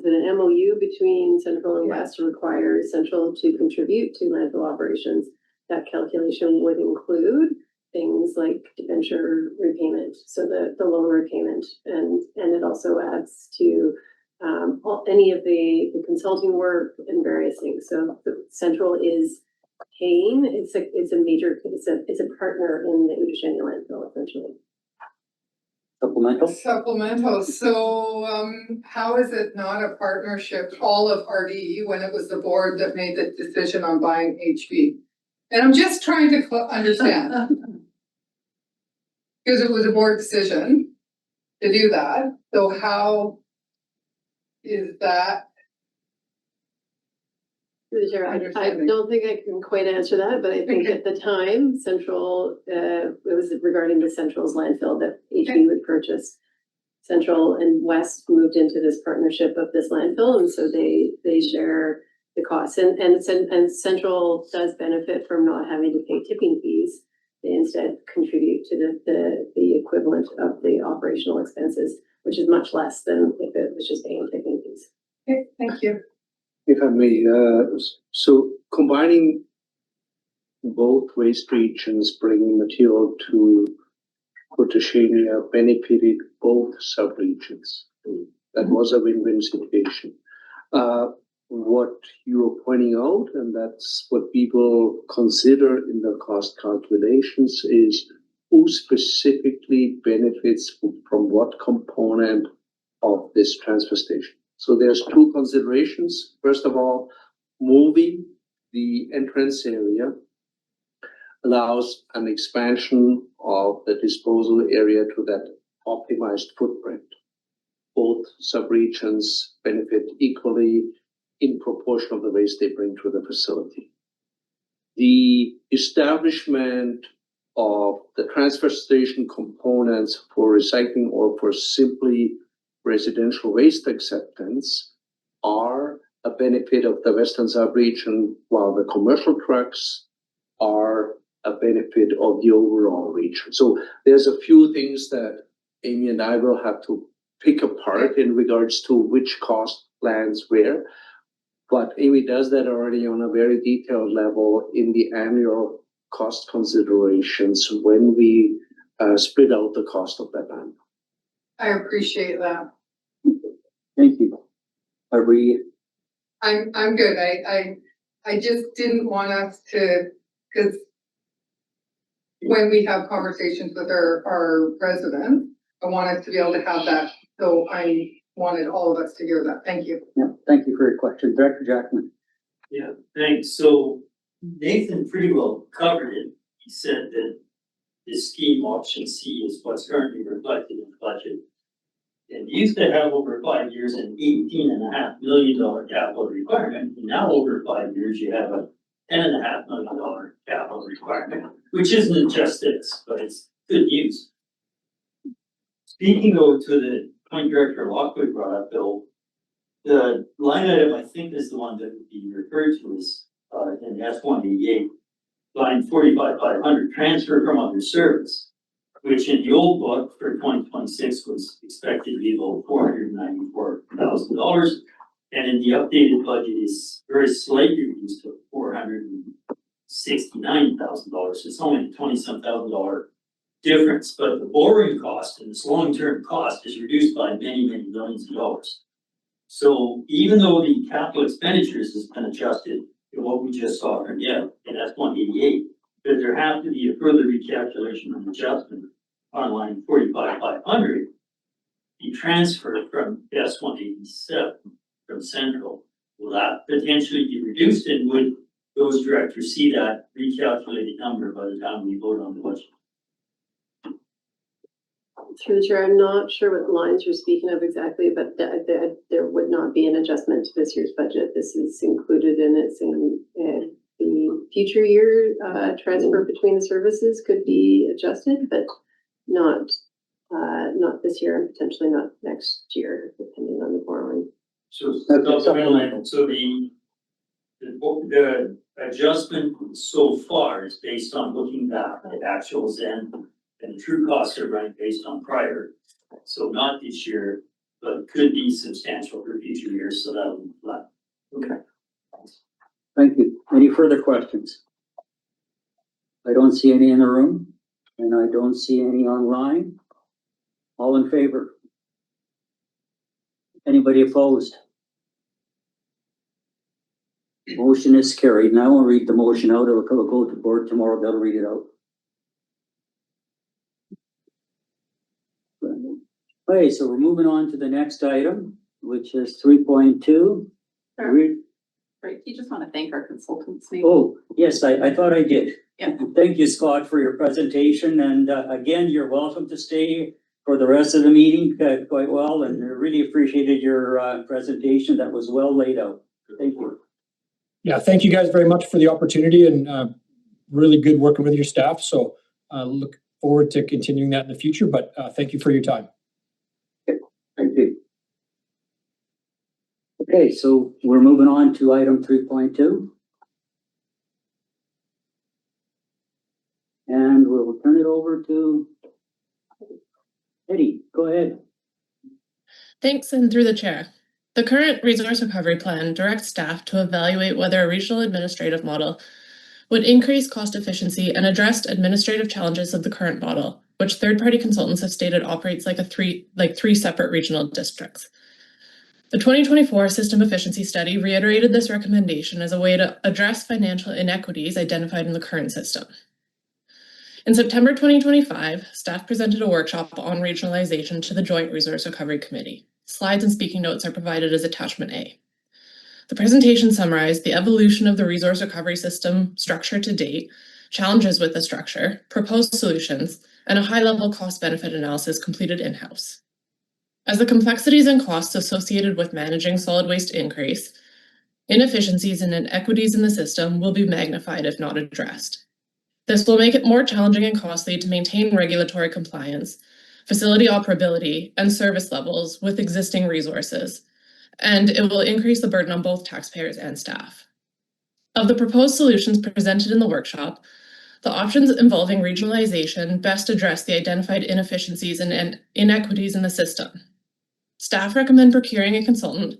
it an MOU between Central and West to require Central to contribute to landfill operations? That calculation would include things like debenture repayment, so the loan repayment, and it also adds to any of the consulting work and various things. So the Central is paying, it's a partner in the Udashania landfill essentially. Supplemental? Supplemental, so, how is it not a partnership, all of RDE, when it was the board that made the decision on buying HB? And I'm just trying to understand. Because it was a board decision to do that, so how is that? Through the chair, I Understanding. don't think I can quite answer that, but I think Okay. at the time, Central, it was regarding the Central's landfill that HB would purchase. Central and West moved into this partnership of this landfill, and so they share the costs. And Central does benefit from not having to pay tipping fees. They instead contribute to the equivalent of the operational expenses, which is much less than if it was just paying tipping fees. Okay, thank you. If I may, so combining both waste regions, bringing material to Utashania benefited both sub-regions. That was a win-win situation. What you're pointing out, and that's what people consider in the cost calculations, is who specifically benefits from what component of this transfer station. So there's two considerations. First of all, moving the entrance area allows an expansion of the disposal area to that optimized footprint. Both subregions benefit equally in proportion of the waste they bring to the facility. The establishment of the transfer station components for recycling or for simply residential waste acceptance are a benefit of the Western subregion, while the commercial trucks are a benefit of the overall region. So there's a few things that Amy and I will have to pick apart in regards to which cost lands where. But Amy does that already on a very detailed level in the annual cost considerations when we split out the cost of that land. I appreciate that. Thank you. Are we, I'm good. I just didn't want us to, because when we have conversations with our residents, I want us to be able to have that. So I wanted all of us to hear that. Thank you. yeah, thank you for your question. Director Jackman. Yeah, thanks. So Nathan pretty well covered it. He said that the scheme option C is what's currently reflected in the budget. And used to have over 5 years an $18.5 million capital requirement. And now over 5 years, you have a $10.5 million capital requirement, which isn't just this, but it's good news. Speaking though to the point Director Lockwood brought up, Bill, the line item I think is the one that would be referred to as in S-188, line 45,500, transfer from other service, which in the old book for 2026 was expected to be about $494,000. And in the updated budget is very slightly reduced to $469,000. It's only a $20-some thousand difference, but the borrowing cost and this long-term cost is reduced by many, many millions of dollars. So even though the capital expenditures has been adjusted to what we just saw from in S-188, but there have to be a further recalculation and adjustment on line 45,500, the transfer from S-187 from Central. Will that potentially be reduced, and would those directors see that recalculated number by the time we vote on the budget? Through the chair, I'm not sure what lines you're speaking of exactly, but there would not be an adjustment to this year's budget. This is included in its in the future year transfer between the services could be adjusted, but not this year and potentially not next year, depending on the borrowing. So, Okay, supplemental. so the adjustment so far is based on looking back at actuals and true costs are running based on prior. So not this year, but could be substantial for future years, so that will be flat. Okay. Thank you. Any further questions? I don't see any in the room, and I don't see any online. All in favor? Anybody opposed? Motion is carried. Now I'll read the motion out. It'll go to board tomorrow. They'll read it out. Okay, so we're moving on to the next item, which is 3.2. Right, you just want to thank our consultants, maybe? Oh, yes, I thought I did. Yeah. Thank you, Scott, for your presentation, and again, you're welcome to stay for the rest of the meeting quite well, and I really appreciated your presentation. That was well laid out. Thank you. Yeah, thank you guys very much for the opportunity and really good working with your staff. So look forward to continuing that in the future, but thank you for your time. Thank you. Okay, so we're moving on to item 3.2. And we'll turn it over to Eddie. Go ahead. Thanks, and through the chair. The current resource recovery plan directs staff to evaluate whether a regional administrative model would increase cost efficiency and address administrative challenges of the current model, which third-party consultants have stated operates like three separate regional districts. The 2024 System Efficiency Study reiterated this recommendation as a way to address financial inequities identified in the current system. In September 2025, staff presented a workshop on regionalization to the Joint Resource Recovery Committee. Slides and speaking notes are provided as Attachment A. The presentation summarized the evolution of the resource recovery system structure to date, challenges with the structure, proposed solutions, and a high-level cost-benefit analysis completed in-house. As the complexities and costs associated with managing solid waste increase, inefficiencies and inequities in the system will be magnified if not addressed. This will make it more challenging and costly to maintain regulatory compliance, facility operability, and service levels with existing resources, and it will increase the burden on both taxpayers and staff. Of the proposed solutions presented in the workshop, the options involving regionalization best address the identified inefficiencies and inequities in the system. Staff recommend procuring a consultant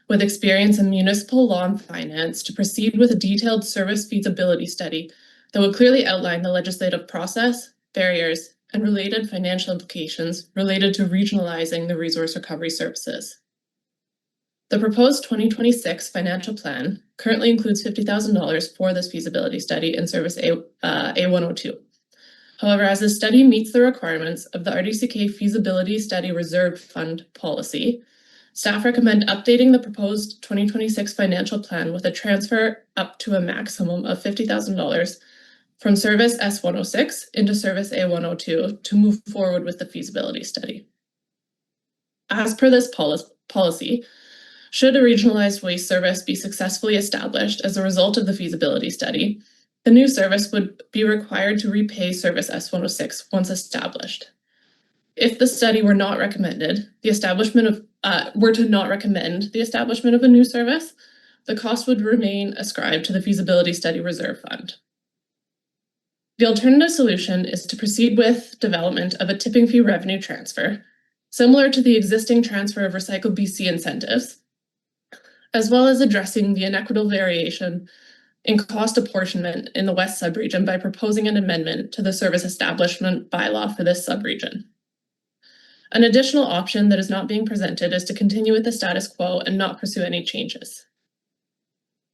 with experience in municipal law and finance to proceed with a detailed service feasibility study that would clearly outline the legislative process, barriers, and related financial implications related to regionalizing the resource recovery services. The proposed 2026 financial plan currently includes $50,000 for this feasibility study in Service A102. However, as the study meets the requirements of the RDCK Feasibility Study Reserve Fund policy, staff recommend updating the proposed 2026 financial plan with a transfer up to a maximum of $50,000 from Service S106 into Service A102 to move forward with the feasibility study. As per this policy, should a regionalized waste service be successfully established as a result of the feasibility study, the new service would be required to repay Service S106 once established. If the study were not recommended, were to not recommend the establishment of a new service, the cost would remain ascribed to the feasibility study reserve fund. The alternative solution is to proceed with development of a tipping fee revenue transfer, similar to the existing transfer of Recycle BC incentives, as well as addressing the inequitable variation in cost apportionment in the West subregion by proposing an amendment to the service establishment bylaw for this subregion. An additional option that is not being presented is to continue with the status quo and not pursue any changes.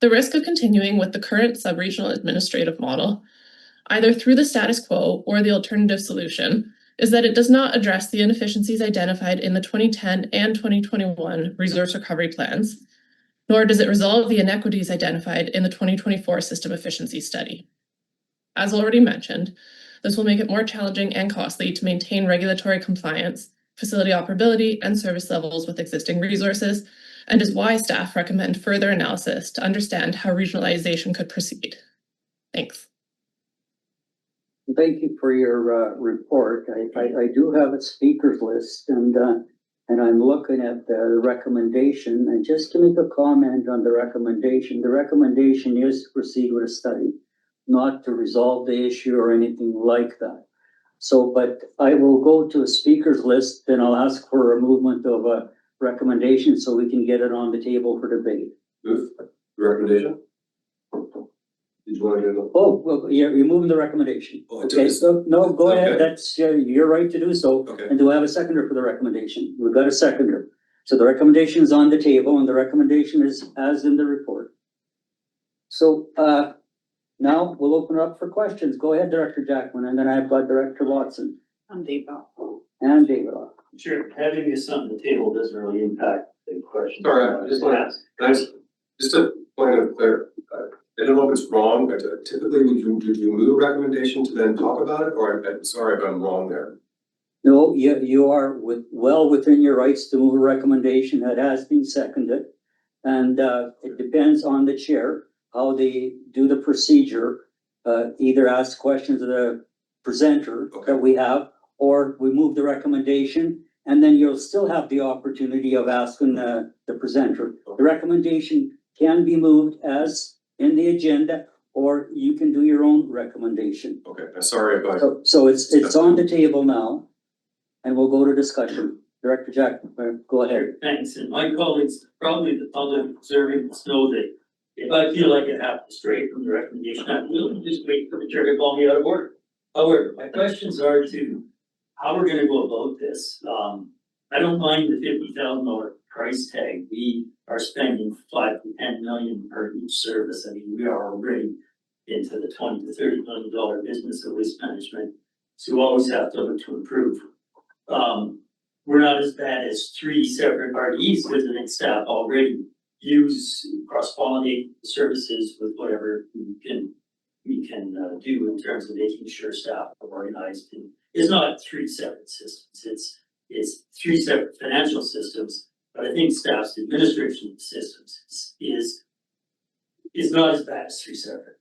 The risk of continuing with the current subregional administrative model, either through the status quo or the alternative solution, is that it does not address the inefficiencies identified in the 2010 and 2021 resource recovery plans, nor does it resolve the inequities identified in the 2024 System Efficiency Study. As already mentioned, This will make it more challenging and costly to maintain regulatory compliance, facility operability, and service levels with existing resources, and is why staff recommend further analysis to understand how regionalization could proceed. Thanks. Thank you for your report. I do have a speakers list and I'm looking at the recommendation, and just to make a comment on the recommendation is to proceed with a study, not to resolve the issue or anything like that. So, but I will go to a speakers list, then I'll ask for a movement of a recommendation so we can get it on the table for debate. Move recommendation? Did you want to do it? Oh, well, you're moving the recommendation. Oh, I Okay, took it. so, no, go ahead, Okay. that's, your right to do so. Okay. And do I have a seconder for the recommendation? We've got a seconder. So the recommendation is on the table and the recommendation is as in the report. So, now we'll open it up for questions. Go ahead, Director Jackman, and then I've got Director Watson I'm Dave. and David off. Sure, having this on the table doesn't really impact the question. Sorry, I just want to, just a point of clear, I don't know if it's wrong, but typically would you move a recommendation to then talk about it, or I'm sorry if I'm wrong there? No, you are well within your rights to move a recommendation that has been seconded. And, it depends on the chair, how they do the procedure. Either ask questions of the presenter that we have, or we move the recommendation, and then you'll still have the opportunity of asking the presenter. The recommendation can be moved as in the agenda, or you can do your own recommendation. Okay, I'm sorry if I. So it's on the table now, and we'll go to discussion. Director Jack, go ahead. Thanks, and my colleagues, probably the public observing must know that if I feel like I have to stray from the recommendation, I'm willing to just wait for the chair to call me out of order. However, my questions are to how we're gonna go about this. I don't mind the $50,000 price tag. We are spending 5 to 10 million per each service. I mean, we are already into the $20 to $30 million business of waste management. So we always have to look to improve. We're not as bad as 3 separate RDEs because the staff already use cross-pollinate services with whatever we can do in terms of making sure staff are organized. And it's not 3 separate systems. It's 3 separate financial systems, but I think staff's administration systems is not as bad as 3 separate.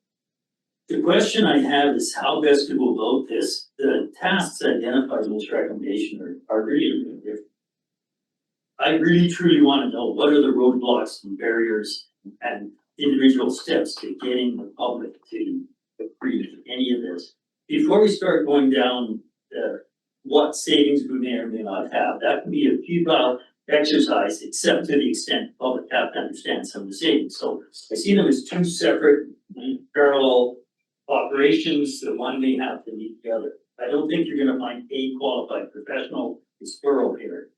The question I have is how best to go about this. The tasks identified in this recommendation are really different. I really truly want to know what are the roadblocks and barriers and individual steps to getting the public to agree to any of this. Before we start going down what savings we may or may not have, that can be a futile exercise, except to the extent the public have to understand some of the savings. So I see them as 2 separate parallel operations that one may have to meet together. I don't think you're gonna find a qualified professional. It's plural here.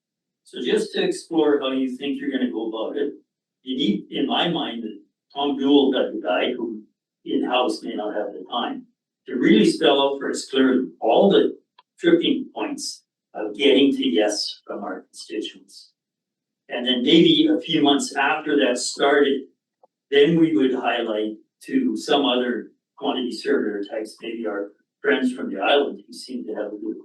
So just to explore how you think you're gonna go about it, you need, in my mind, Tom Gould, that guy who in-house may not have the time to really spell out for us clearly all the tripping points of getting to yes from our constituents. And then maybe a few months after that started, then we would highlight to some other quantity surveyor types, maybe our friends from the island who seem to have a good,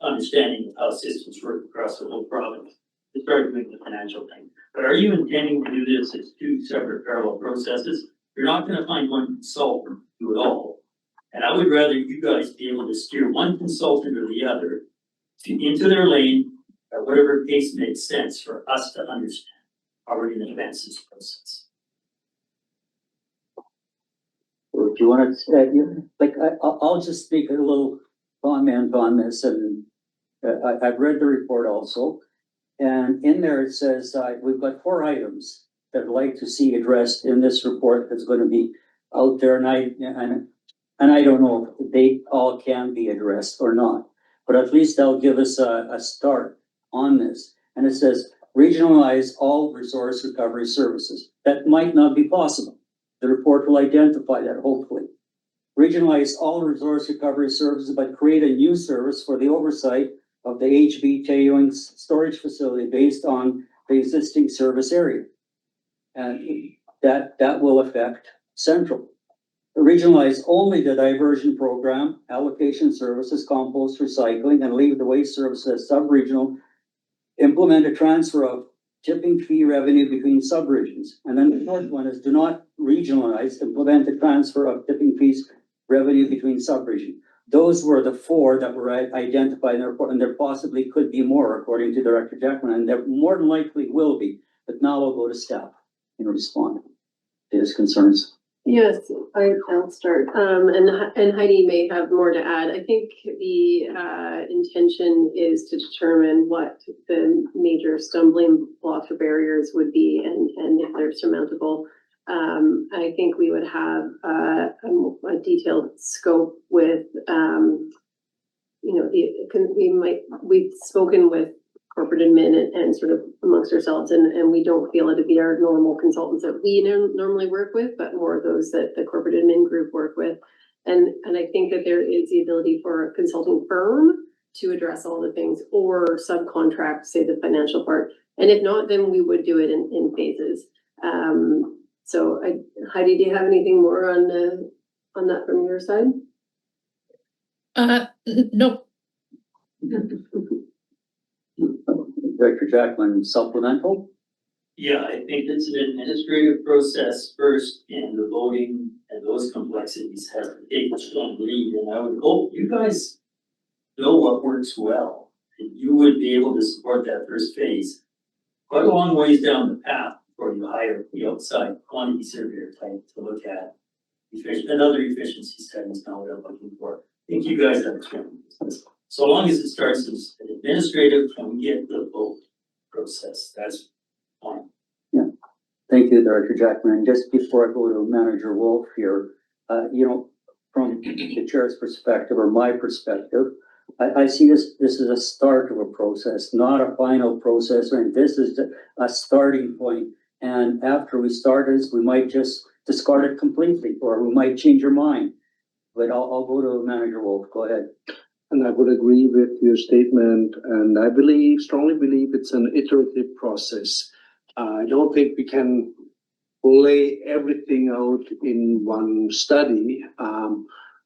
understanding of how systems work across the whole province, to start doing the financial thing. But are you intending to do this as 2 separate parallel processes? You're not gonna find one consultant to do it all. And I would rather you guys be able to steer one consultant or the other into their lane at whatever pace makes sense for us to understand how we're gonna advance this process. Or do you want to, I'll just make a little comment on this, and I've read the report also. And in there it says, we've got 4 items that I'd like to see addressed in this report that's going to be out there, and I don't know if they all can be addressed or not, but at least they'll give us a start on this. And it says, regionalize all resource recovery services. That might not be possible. The report will identify that, hopefully. Regionalize all resource recovery services, but create a new service for the oversight of the HB tailing storage facility based on the existing service area. And that will affect Central. regionalize only the diversion program, allocation services, compost, recycling, and leave the waste services as sub-regional. Implement a transfer of tipping fee revenue between subregions. And then the fourth one is do not regionalize, implement a transfer of tipping fees revenue between subregion. Those were the four that were identified in the report, and there possibly could be more according to Director Jackman, and there more than likely will be. But now I'll go to staff and respond to his concerns. Yes, I'll start. And Heidi may have more to add. I think the intention is to determine what the major stumbling blocks or barriers would be and if they're surmountable. I think we would have a detailed scope with, we've spoken with corporate admin and sort of amongst ourselves, and we don't feel it'd be our normal consultants that we normally work with, but more those that the corporate admin group work with. And I think that there is the ability for a consulting firm to address all the things or subcontract, say, the financial part. And if not, then we would do it in phases. So Heidi, do you have anything more on that from your side? No. Director Jackman, supplemental? Yeah, I think it's an administrative process first, and the voting and those complexities have to take a strong lead, and I would hope you guys know what works well, and you would be able to support that first phase quite a long ways down the path before you hire the outside quantity surveyor type to look at another efficiency studies now what I'm looking for. I think you guys have experience. So long as it starts as an administrative and we get the vote process, that's fine. Yeah, thank you, Director Jackman. And just before I go to Manager Wolf here, from the chair's perspective or my perspective, I see this is a start of a process, not a final process, and this is a starting point. And after we start this, we might just discard it completely, or we might change our mind. But I'll go to Manager Wolf. Go ahead. And I would agree with your statement, and I strongly believe it's an iterative process. I don't think we can lay everything out in one study.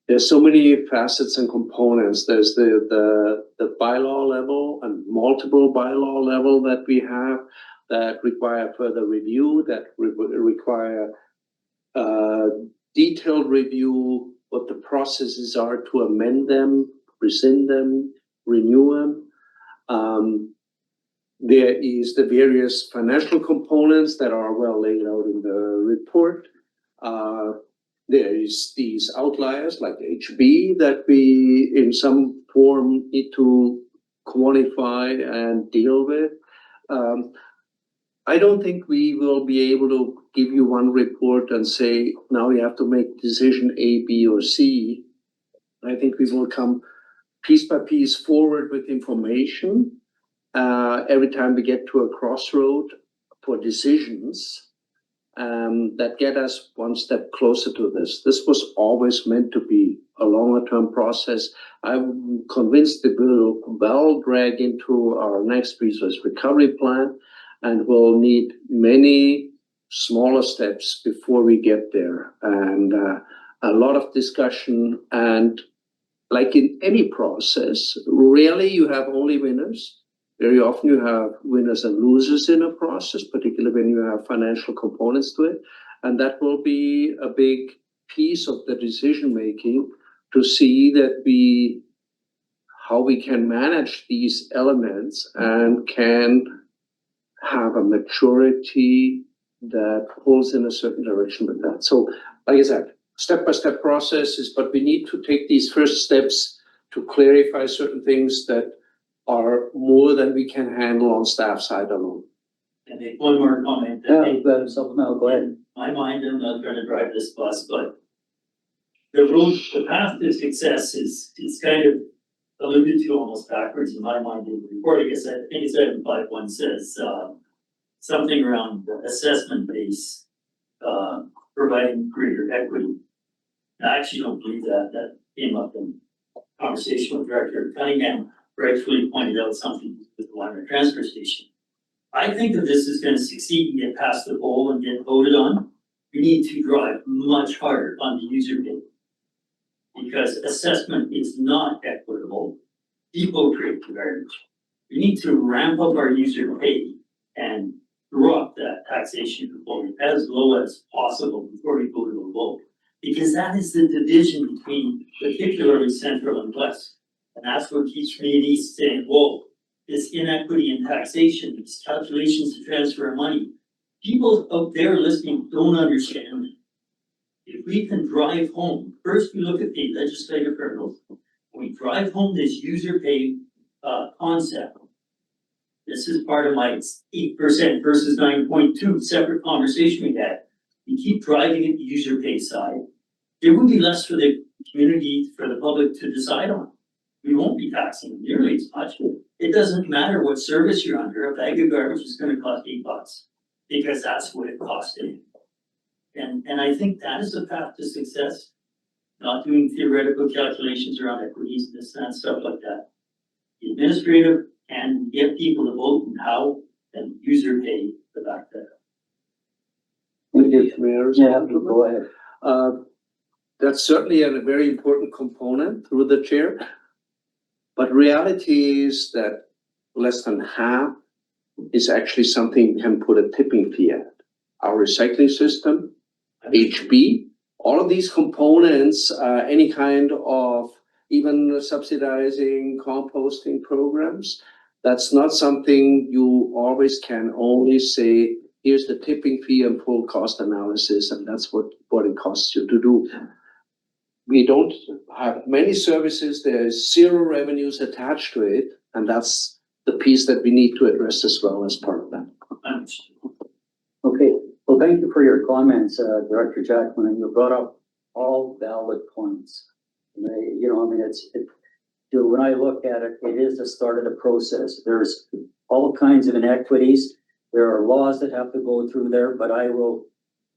There's so many facets and components. There's the bylaw level and multiple bylaw level that we have that require further review, that require detailed review, what the processes are to amend them, rescind them, renew them. There is the various financial components that are well laid out in the report. There is these outliers like HB that we in some form need to quantify and deal with. I don't think we will be able to give you one report and say, now you have to make decision A, B, or C. I think we will come piece by piece forward with information every time we get to a crossroad for decisions that get us one step closer to this. This was always meant to be a longer term process. I'm convinced it will well drag into our next resource recovery plan, and we'll need many smaller steps before we get there, and a lot of discussion. And like in any process, rarely you have only winners. Very often you have winners and losers in a process, particularly when you have financial components to it. And that will be a big piece of the decision making to see that how we can manage these elements and can have a maturity that pulls in a certain direction with that. So, like I said, step-by-step processes, but we need to take these first steps to clarify certain things that are more than we can handle on staff side alone. And make one more comment. Supplemental, go ahead. In my mind, I'm not trying to drive this bus, but the path to success is kind of alluded to almost backwards in my mind in the report. I guess I think it's item 5.1 says something around the assessment base providing greater equity. I actually don't believe that. That came up in conversation with Director Cunningham, rightfully pointed out something with the Lima transfer station. I think that this is going to succeed and get past the poll and get voted on. we need to drive much harder on the user pay. Because assessment is not equitable. People create the garbage. We need to ramp up our user pay and drop that taxation component as low as possible before we go to a vote. Because that is the division between particularly central and west. And that's what keeps me in east saying, whoa, this inequity in taxation, these calculations to transfer money. People out there listening don't understand it. If we can drive home, first we look at the legislative hurdles, we drive home this user pay concept. This is part of my 8% versus 9.2 separate conversation we had. We keep driving at the user pay side. There will be less for the community, for the public to decide on. We won't be taxing nearly as much. It doesn't matter what service you're under, a bag of garbage is gonna cost $8 because that's what it costs it. And I think that is a path to success, not doing theoretical calculations around equities, this and stuff like that. The administrative and get people to vote and how and user pay the back that up. Yeah, go ahead. That's certainly a very important component through the chair. But reality is that less than half is actually something we can put a tipping fee at. Our recycling system, HB, all of these components, any kind of even subsidizing composting programs, that's not something you always can only say, here's the tipping fee and full cost analysis, and that's what it costs you to do. We don't have many services, there's zero revenues attached to it, and that's the piece that we need to address as well as part of that. Okay, well, thank you for your comments, Director Jackman, and you brought up all valid points. And when I look at it, it is the start of the process. There's all kinds of inequities. There are laws that have to go through there, but I will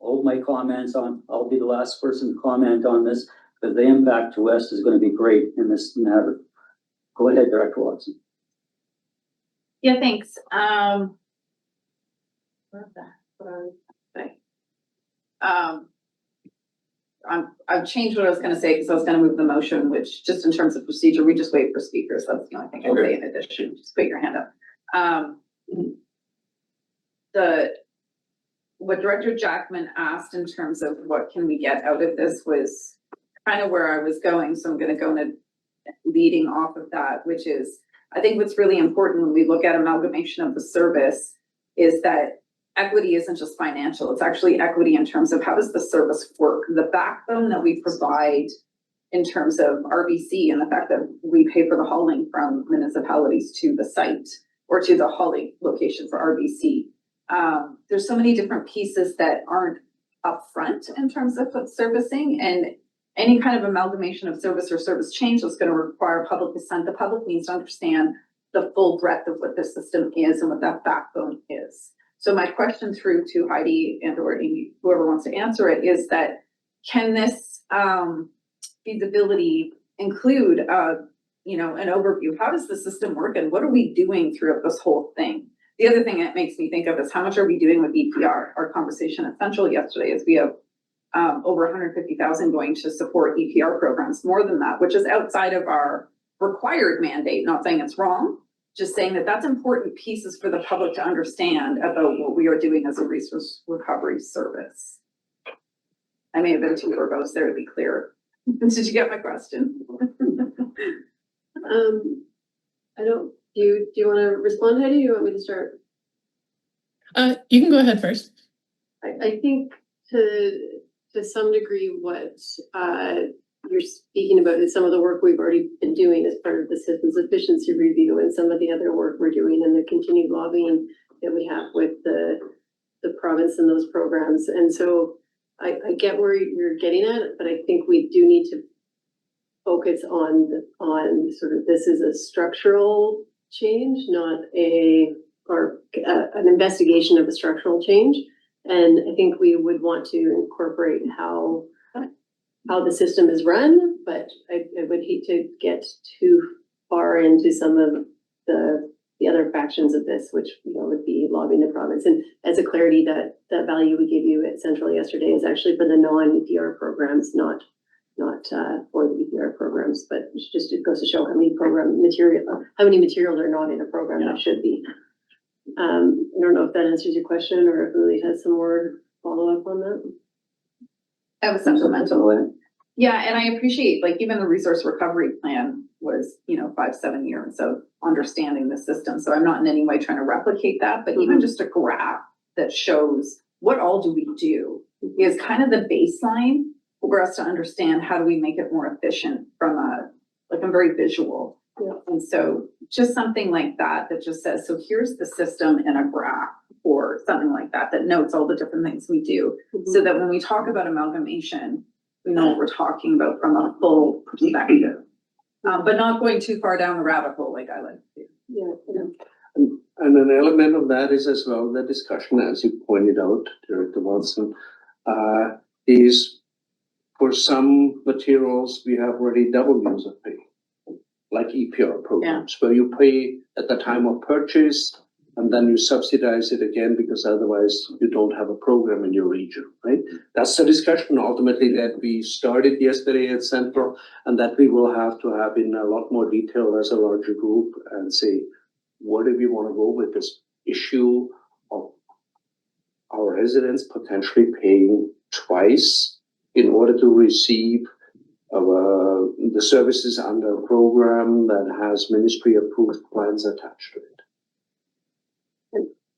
hold my comments on, I'll be the last person to comment on this, because the impact to West is going to be great in this matter. Go ahead, Director Watson. Yeah, thanks. What was I say? I've changed what I was gonna say because I was gonna move the motion, which just in terms of procedure, we just wait for speakers. That's the only thing I'll say in addition. Just put your hand up. What Director Jackman asked in terms of what can we get out of this was kind of where I was going. So I'm gonna go in leading off of that, which is, I think what's really important when we look at amalgamation of the service is that equity isn't just financial, it's actually equity in terms of how does the service work? The backbone that we provide in terms of RBC and the fact that we pay for the hauling from municipalities to the site or to the hauling location for RBC. There's so many different pieces that aren't upfront in terms of servicing, and any kind of amalgamation of service or service change that's going to require public consent. The public needs to understand the full breadth of what the system is and what that backbone is. So my question through to Heidi and or Amy, whoever wants to answer it, is that can this feasibility include an overview? How does the system work and what are we doing throughout this whole thing? The other thing that makes me think of is how much are we doing with EPR? Our conversation at Central yesterday is we have over 150,000 going to support EPR programs, more than that, which is outside of our required mandate. Not saying it's wrong, just saying that that's important pieces for the public to understand about what we are doing as a resource recovery service. I may have been too verbose there to be clear. Did you get my question? Do you want to respond, Heidi? Or do you want me to start? You can go ahead first. I think to some degree what you're speaking about is some of the work we've already been doing as part of the systems efficiency review and some of the other work we're doing and the continued lobbying that we have with the province and those programs. And so I get where you're getting at, but I think we do need to focus on sort of this is a structural change, not an investigation of a structural change. And I think we would want to incorporate how the system is run, but I would hate to get too far into some of the the other factions of this, which, you know, would be lobbying the province. And as a clarity, that value we gave you at Central yesterday is actually for the non-EPR programs, not for the EPR programs, but it goes to show how many materials are not in a program that should be. I don't know if that answers your question or if Uli has some more follow-up on that. That was supplemental. Yeah, and I appreciate, like, even the resource recovery plan was, 5-7 years of understanding the system. So I'm not in any way trying to replicate that, but even just a graph that shows what all do we do is kind of the baseline for us to understand how do we make it more efficient from I'm very visual. Yeah. And so just something like that just says, so here's the system in a graph or something like that notes all the different things we do. So that when we talk about amalgamation, we know what we're talking about from a full perspective. But not going too far down the rabbit hole like I like to do. Yeah. And an element of that is as well the discussion, as you pointed out, Director Watson, is for some materials we have already double user pay, like EPR programs, where you pay at the time of purchase and then you subsidize it again because otherwise you don't have a program in your region, right? That's the discussion ultimately that we started yesterday at Central and that we will have to have in a lot more detail as a larger group and say, where do we want to go with this issue of our residents potentially paying twice in order to receive the services under a program that has ministry approved plans attached to it?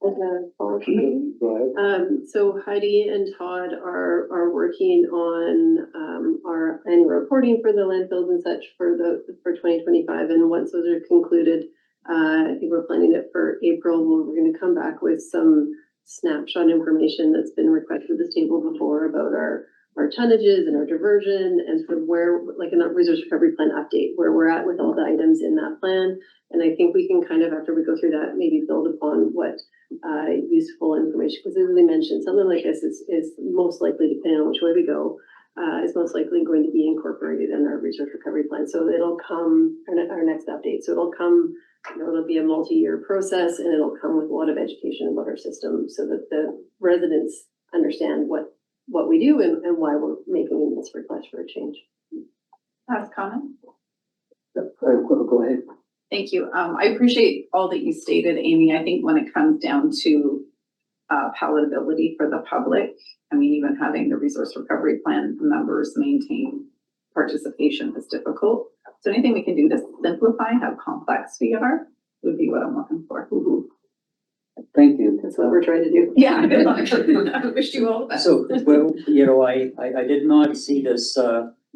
Go ahead. So Heidi and Todd are working on our annual reporting for the landfills and such for 2025. And once those are concluded, I think we're planning it for April. We're going to come back with some snapshot information that's been requested at this table before about our tonnages and our diversion and sort of where, like a resource recovery plan update, where we're at with all the items in that plan. And I think we can kind of, after we go through that, maybe build upon what useful information, because as we mentioned, something like this is most likely, depending on which way we go, is most likely going to be incorporated in our resource recovery plan. So it'll come, our next update, so it'll come, it'll be a multi-year process and it'll come with a lot of education about our system so that the residents understand what we do and why we're making this request for a change. Last comment? Go ahead. Thank you. I appreciate all that you stated, Amy. I think when it comes down to palatability for the public, I mean, even having the resource recovery plan members maintain participation is difficult. So anything we can do to simplify how complex we are would be what I'm looking for. Thank you. That's what we're trying to do. Yeah, good luck. I wish you all the best. So, well, I did not see this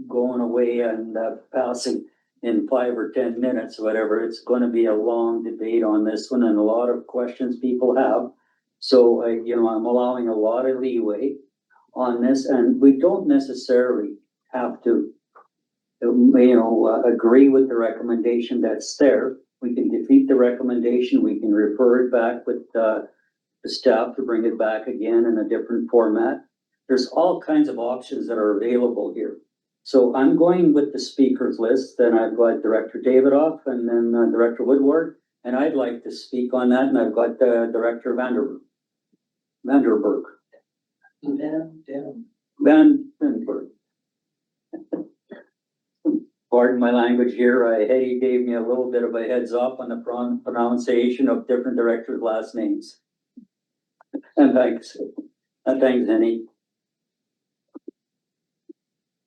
going away and passing in 5 or 10 minutes, whatever. It's going to be a long debate on this one and a lot of questions people have. So, I'm allowing a lot of leeway on this, and we don't necessarily have to, agree with the recommendation that's there. We can defeat the recommendation. We can refer it back with the staff to bring it back again in a different format. There's all kinds of options that are available here. So I'm going with the speakers list. Then I've got Director Davidoff and then Director Woodward. And I'd like to speak on that. And I've got Director Vanderberg. Vandenberg. Pardon my language here. Hetty gave me a little bit of a heads up on the pronunciation of different directors' last names. And thanks. Thanks, Henny.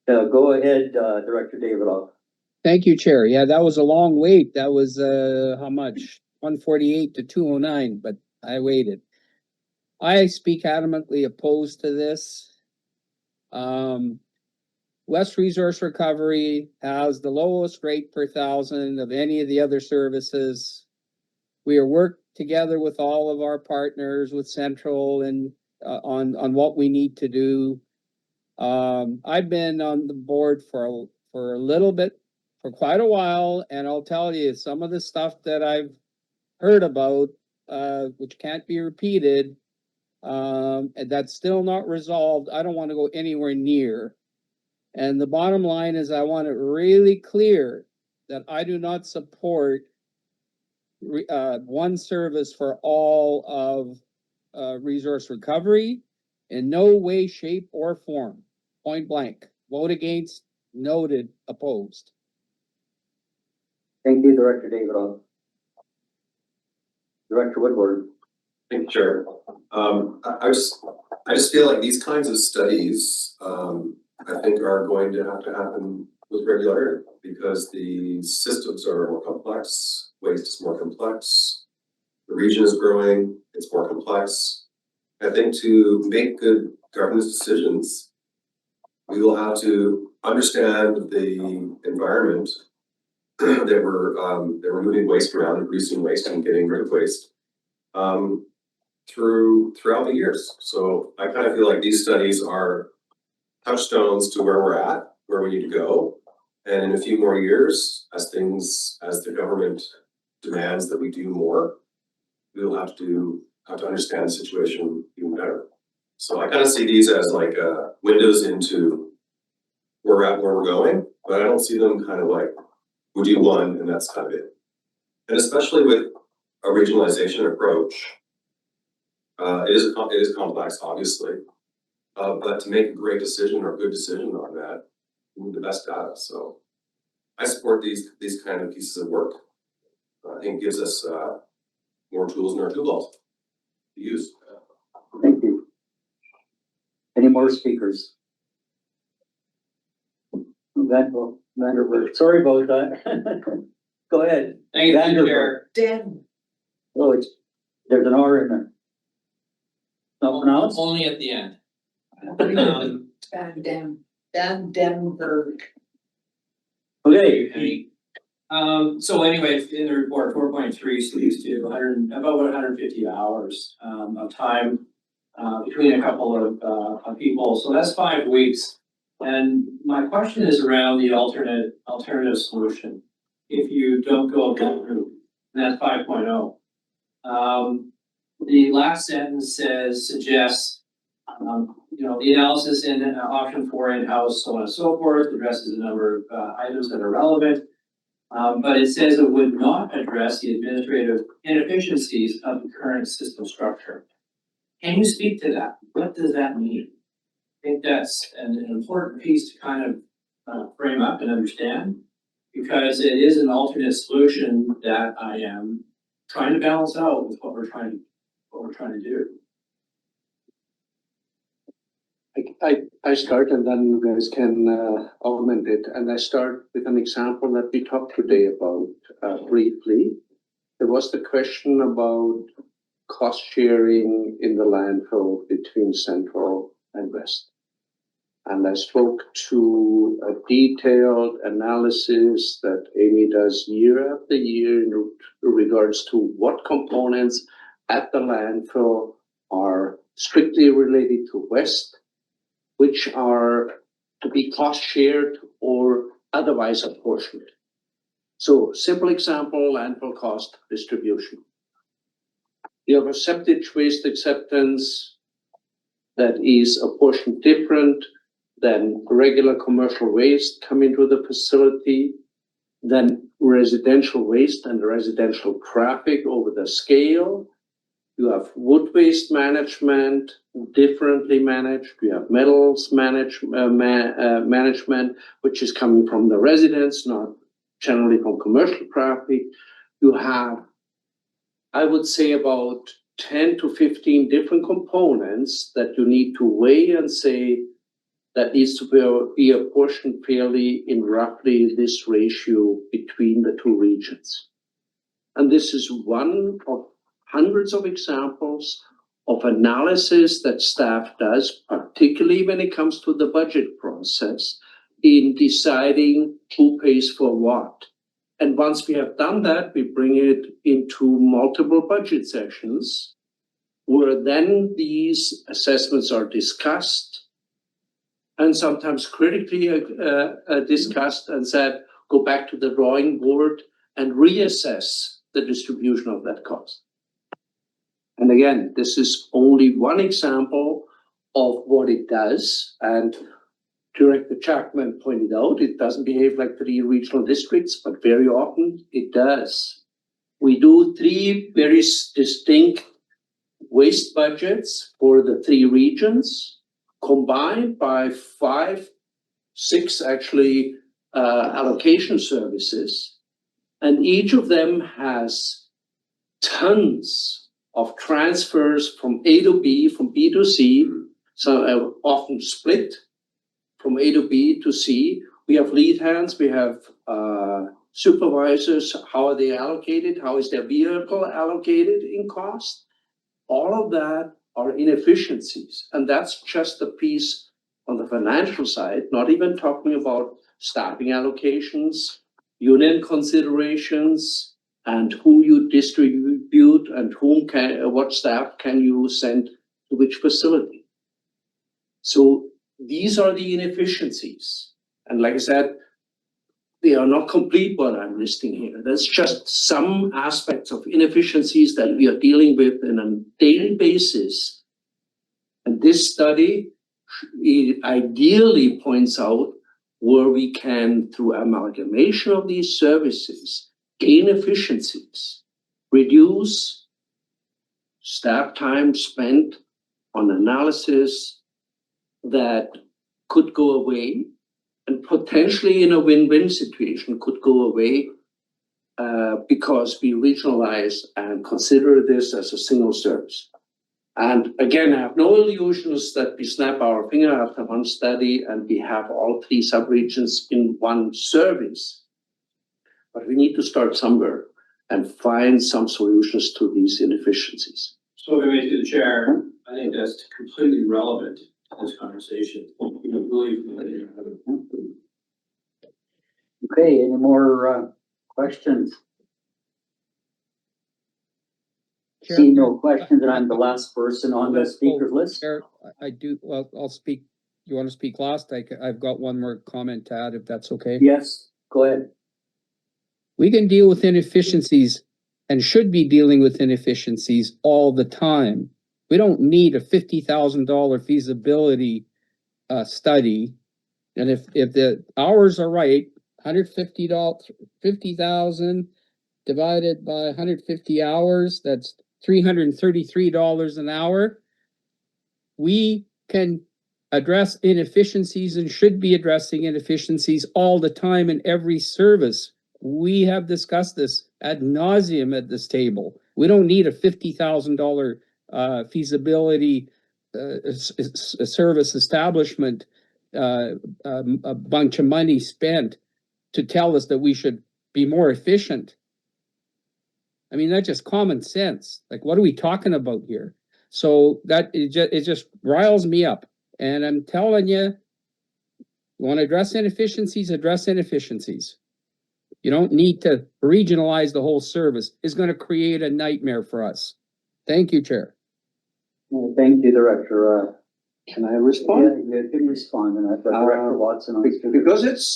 Go ahead, Director Davidoff. Thank you, Chair. Yeah, that was a long wait. That was, how much? 148 to 209, but I waited. I speak adamantly opposed to this. West Resource Recovery has the lowest rate per thousand of any of the other services. We are working together with all of our partners, with Central, and on what we need to do. I've been on the board for a little bit, for quite a while, and I'll tell you some of the stuff that I've heard about, which can't be repeated, and that's still not resolved. I don't want to go anywhere near. And the bottom line is I want it really clear that I do not support one service for all of resource recovery in no way, shape, or form. Point blank. Vote against, noted, opposed. Thank you, Director David. Director Woodward. Thank you, Chair. I just feel like these kinds of studies, I think are going to have to happen with regularity because the systems are more complex, waste is more complex, the region is growing, it's more complex. I think to make good governance decisions, we will have to understand the environment that we're moving waste around, reducing waste and getting rid of waste. Throughout the years. So I kind of feel like these studies are touchstones to where we're at, where we need to go. And in a few more years, as the government demands that we do more, we will have to understand the situation even better. So I kind of see these as like windows into where we're at, where we're going, but I don't see them kind of like, we do one and that's kind of it. And especially with a regionalization approach, it is complex, obviously, but to make a great decision or a good decision on that, we need the best data. So I support these kind of pieces of work. I think it gives us more tools in our toolbox to use. Thank you. Any more speakers? Vanderbilt, sorry about that. Go ahead. Thank you, Vanderbilt. Chair. Dan, Oh, there's an R in there. Not pronounced? Only at the end. Dan Denver. Okay, So anyway, in the report, 4.3 speaks to about 150 hours of time between a couple of people. So that's 5 weeks. And my question is around the alternative solution. If you don't go that route, and that's 5.0. The last sentence suggests, the analysis in option 4 in-house, so on and so forth, addresses a number of items that are relevant. But it says it would not address the administrative inefficiencies of the current system structure. Can you speak to that? What does that mean? I think that's an important piece to kind of frame up and understand, because it is an alternate solution that I am trying to balance out with what we're trying to do. I start and then you guys can augment it. And I start with an example that we talked today about briefly. There was the question about cost sharing in the landfill between Central and West. And I spoke to a detailed analysis that Amy does year after year in regards to what components at the landfill are strictly related to West, which are to be cost shared or otherwise apportioned. So simple example, landfill cost distribution. You have a septic waste acceptance that is apportioned different than regular commercial waste come into the facility, then residential waste and residential traffic over the scale. You have wood waste management differently managed. You have metals management, which is coming from the residents, not generally from commercial traffic. You have, I would say, about 10 to 15 different components that you need to weigh and say that needs to be apportioned fairly in roughly this ratio between the two regions. And this is one of hundreds of examples of analysis that staff does, particularly when it comes to the budget process, in deciding who pays for what. And once we have done that, we bring it into multiple budget sessions, where then these assessments are discussed and sometimes critically discussed and said, go back to the drawing board and reassess the distribution of that cost. And again, this is only one example of what it does. And Director Jackman pointed out, it doesn't behave like 3 regional districts, but very often it does. We do three very distinct waste budgets for the three regions, combined by six actually, allocation services. And each of them has tons of transfers from A to B, from B to C, so often split from A to B to C. We have lead hands, we have supervisors, how are they allocated? How is their vehicle allocated in cost? All of that are inefficiencies. And that's just a piece on the financial side, not even talking about staffing allocations, union considerations, and who you distribute and what staff can you send to which facility. So these are the inefficiencies. And like I said, they are not complete what I'm listing here. That's just some aspects of inefficiencies that we are dealing with on a daily basis. And this study ideally points out where we can, through amalgamation of these services, gain efficiencies, reduce staff time spent on analysis that could go away, and potentially in a win-win situation could go away because we regionalize and consider this as a single service. And again, I have no illusions that we snap our finger after one study and we have all three subregions in one service. But we need to start somewhere and find some solutions to these inefficiencies. So if I may, through the chair, I think that's completely relevant to this conversation. Okay, any more questions? See no questions, and I'm the last person on the speaker list. Chair, I do, well, I'll speak. You want to speak last? I've got one more comment to add, if that's okay. Yes, go ahead. We can deal with inefficiencies and should be dealing with inefficiencies all the time. We don't need a $50,000 feasibility study. And if the hours are right, $50,000 divided by 150 hours, that's $333 an hour. We can address inefficiencies and should be addressing inefficiencies all the time in every service. We have discussed this ad nauseum at this table. We don't need a $50,000 feasibility service establishment, a bunch of money spent to tell us that we should be more efficient. I mean, that's just common sense. Like, what are we talking about here? So that it just riles me up. And I'm telling you, you want to address inefficiencies, address inefficiencies. You don't need to regionalize the whole service. It's going to create a nightmare for us. Thank you, Chair. Thank you, Director. Can I respond? Yeah, you can respond, and I've got Director Watson on. Because it's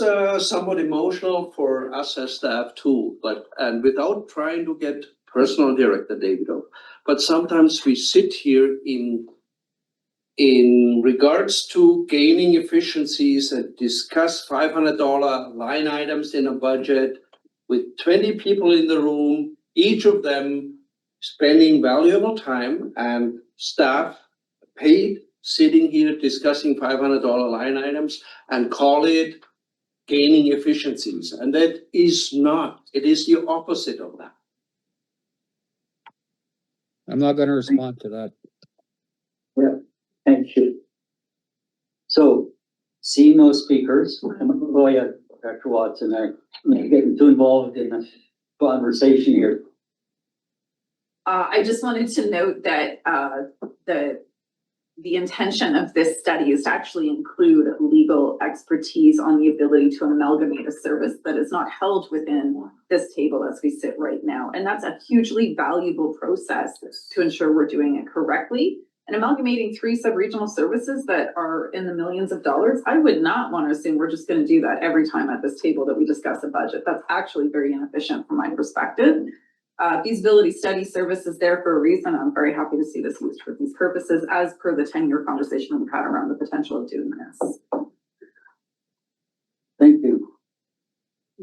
somewhat emotional for us as staff too, and without trying to get personal, Director Davidoff, but sometimes we sit here in regards to gaining efficiencies and discuss $500 line items in a budget with 20 people in the room, each of them spending valuable time and staff paid, sitting here discussing $500 line items and call it gaining efficiencies. And that is not, it is the opposite of that. I'm not going to respond to that. Yeah, thank you. So, seeing no speakers, oh yeah, Dr. Watson, I'm getting too involved in the conversation here. I just wanted to note that the intention of this study is to actually include legal expertise on the ability to amalgamate a service that is not held within this table as we sit right now. And that's a hugely valuable process to ensure we're doing it correctly. And amalgamating 3 sub-regional services that are in the millions of dollars, I would not want to assume we're just going to do that every time at this table that we discuss a budget. That's actually very inefficient from my perspective. Feasibility study service is there for a reason. I'm very happy to see this used for these purposes as per the 10-year conversation we've had around the potential of doing this. Thank you.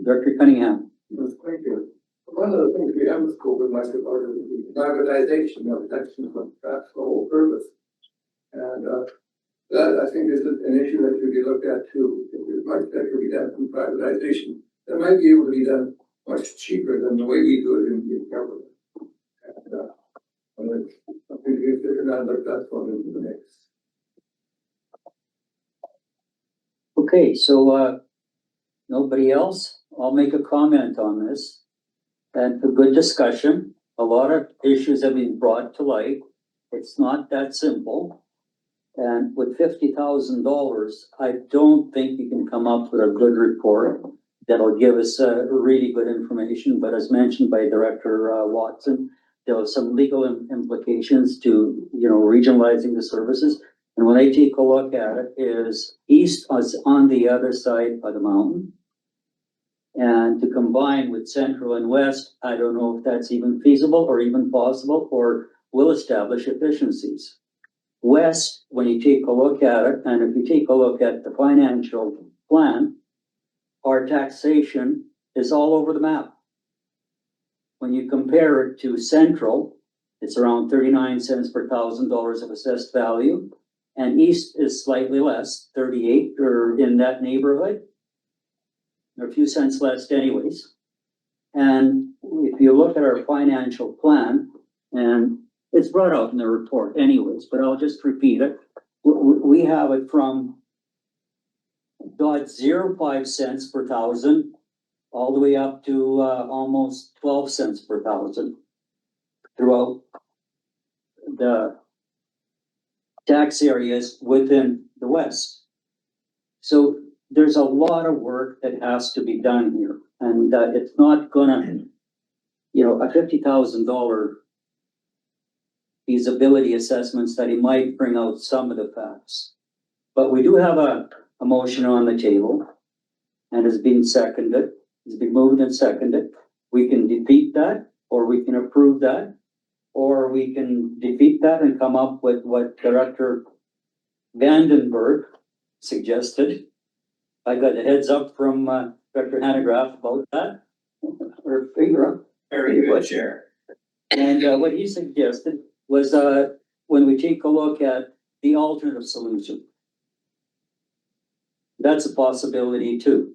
Director Cunningham. Thank you. One of the things we have with COVID might be part of the privatization of Texas, but that's the whole purpose. And, that I think is an issue that should be looked at too. If there's much that could be done through privatization, that might be able to be done much cheaper than the way we do it in the government. And, it's something to consider now, but that's one into the mix. Okay, so, nobody else? I'll make a comment on this. And a good discussion. A lot of issues have been brought to light. It's not that simple. And with $50,000, I don't think you can come up with a good report that'll give us really good information. But as mentioned by Director Watson, there are some legal implications to, regionalizing the services. And when I take a look at it, is east is on the other side of the mountain. And to combine with central and west, I don't know if that's even feasible or even possible or will establish efficiencies. West, when you take a look at it, and if you take a look at the financial plan, our taxation is all over the map. When you compare it to central, it's around 39 cents per $1,000 of assessed value. And east is slightly less, 38 or in that neighborhood. They're a few cents less anyways. And if you look at our financial plan, and it's brought out in the report anyways, but I'll just repeat it. We have it from 0.05 cents per thousand all the way up to almost 12 cents per thousand throughout the tax areas within the West. So there's a lot of work that has to be done here, and it's not gonna, a $50,000 feasibility assessment study might bring out some of the facts. But we do have a motion on the table, and it's been seconded, it's been moved and seconded. We can defeat that, or we can approve that, or we can defeat that and come up with what Director Vandenberg suggested. I got a heads up from Dr. Hanegraaff about that, or Fingra. Very good, Chair. And what he suggested was when we take a look at the alternative solution. That's a possibility too.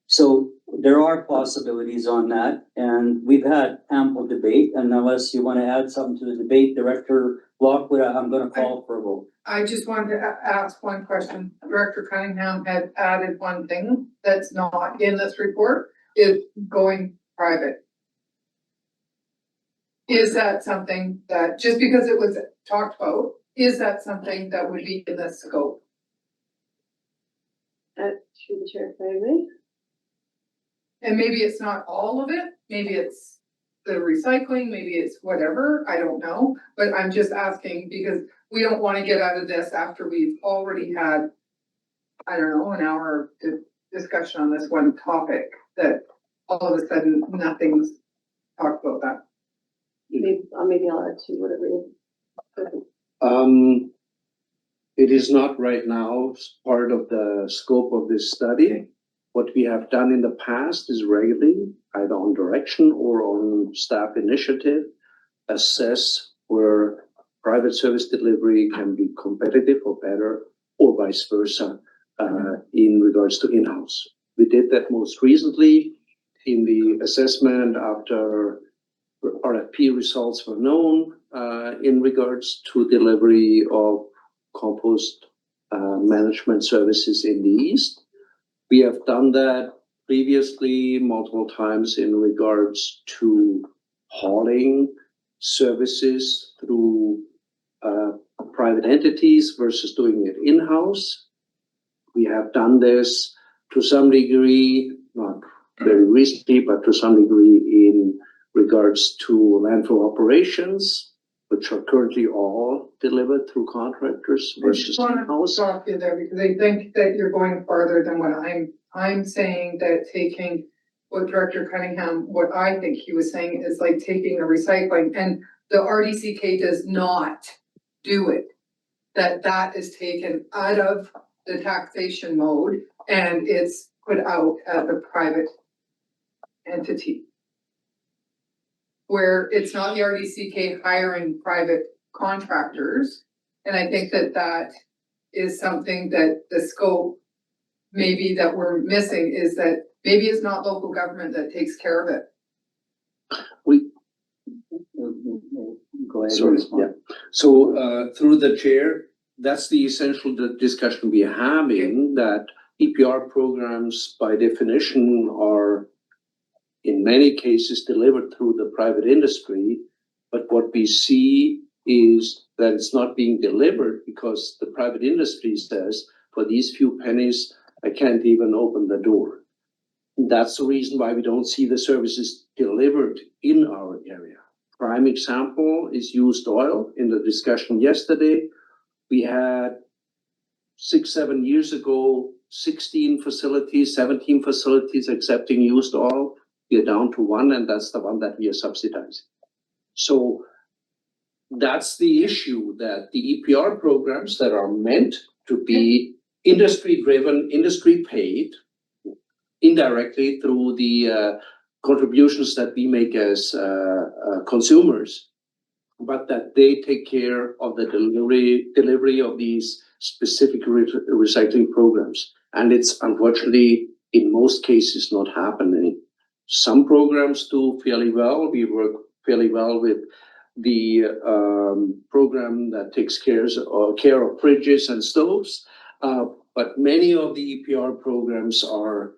So there are possibilities on that, and we've had ample debate, and unless you want to add something to the debate, Director Lockwood, I'm going to call for a vote. I just wanted to ask one question. Director Cunningham had added one thing that's not in this report, is going private. Is that something that, just because it was talked about, is that something that would be in the scope? Through the chair, if I may. And maybe it's not all of it, maybe it's the recycling, maybe it's whatever, I don't know. But I'm just asking because we don't want to get out of this after we've already had, I don't know, an hour of discussion on this one topic, that all of a sudden nothing's talked about that. Maybe I'll add to whatever you. It is not right now part of the scope of this study. What we have done in the past is regularly, either on direction or on staff initiative, assess where private service delivery can be competitive or better, or vice versa, in regards to in-house. We did that most recently in the assessment after RFP results were known, in regards to delivery of compost management services in the East. We have done that previously multiple times in regards to hauling services through private entities versus doing it in-house. We have done this to some degree, not very recently, but to some degree in regards to landfill operations, which are currently all delivered through contractors versus I in-house. want to stop you there because I think that you're going farther than what I'm saying, that taking what Director Cunningham, what I think he was saying is like taking the recycling, and the RDCK does not do it. That is taken out of the taxation mode and it's put out as a private entity. where it's not the RDCK hiring private contractors. And I think that that is something that the scope maybe that we're missing is that maybe it's not local government that takes care of it. Go ahead. Sorry, yeah. So, through the chair, that's the essential discussion we're having, that EPR programs by definition are in many cases delivered through the private industry. But what we see is that it's not being delivered because the private industry says, for these few pennies, I can't even open the door. That's the reason why we don't see the services delivered in our area. Prime example is used oil. In the discussion yesterday, we had 6-7 years ago, 16 facilities, 17 facilities accepting used oil. We are down to 1, and that's the one that we are subsidizing. So that's the issue, that the EPR programs that are meant to be industry driven, industry paid, indirectly through the contributions that we make as consumers, but that they take care of the delivery of these specific recycling programs. And it's unfortunately, in most cases, not happening. Some programs do fairly well. We work fairly well with the program that takes care of fridges and stoves. But many of the EPR programs are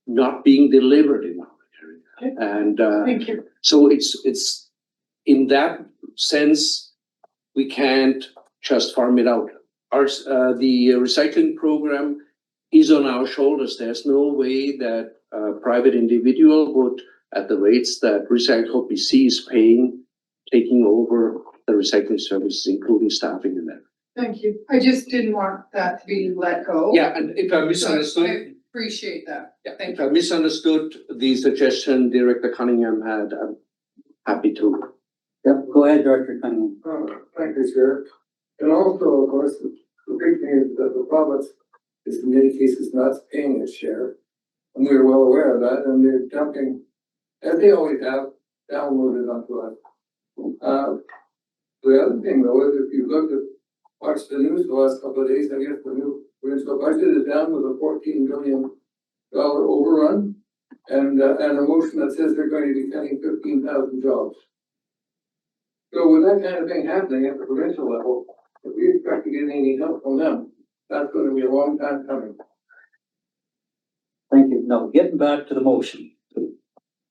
not being delivered in our area. And Thank you. so it's in that sense, we can't just farm it out. The recycling program is on our shoulders. There's no way that a private individual would, at the rates that Recycle BC is paying, taking over the recycling services, including staffing in there. Thank you. I just didn't want that to be let go. Yeah, and if I So misunderstood, I appreciate that. yeah, Thank if I misunderstood the suggestion Director Cunningham had, I'm happy to. Yep, go ahead, Director Cunningham. Thank you, Chair. And also, of course, the big thing is that the province is in many cases not paying its share. And we're well aware of that, and they're dumping, as they always have, downloaded onto us. The other thing though is if you look at, watch the news the last couple of days, I guess the new municipal budget is down with a $14 million overrun. And a motion that says they're going to be cutting 15,000 jobs. So with that kind of thing happening at the provincial level, if we expect to get any help from them, that's going to be a long time coming. Thank you. Now, getting back to the motion.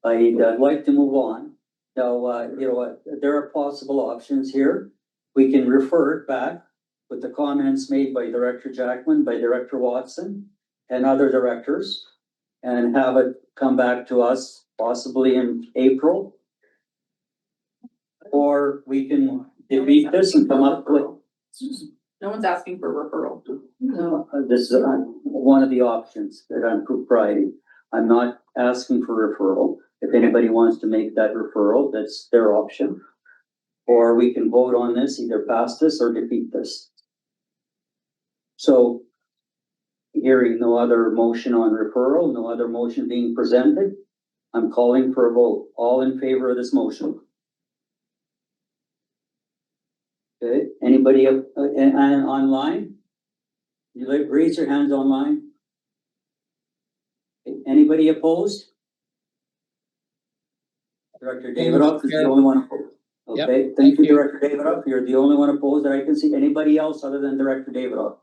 I'd like to move on. Now, you know what, there are possible options here. We can refer it back with the comments made by Director Jackman, by Director Watson, and other directors, and have it come back to us possibly in April. Or we can defeat this and come up with. No one's asking for referral. No, this is one of the options that I'm providing. I'm not asking for referral. If anybody wants to make that referral, that's their option. Or we can vote on this, either pass this or defeat this. So, hearing no other motion on referral, no other motion being presented, I'm calling for a vote. All in favor of this motion? Okay, anybody online? You raise your hands online. Anybody opposed? Director Davidoff is the only one opposed. Okay, thank you, Director Davidoff. You're the only one opposed that I can see. Anybody else other than Director Davidoff?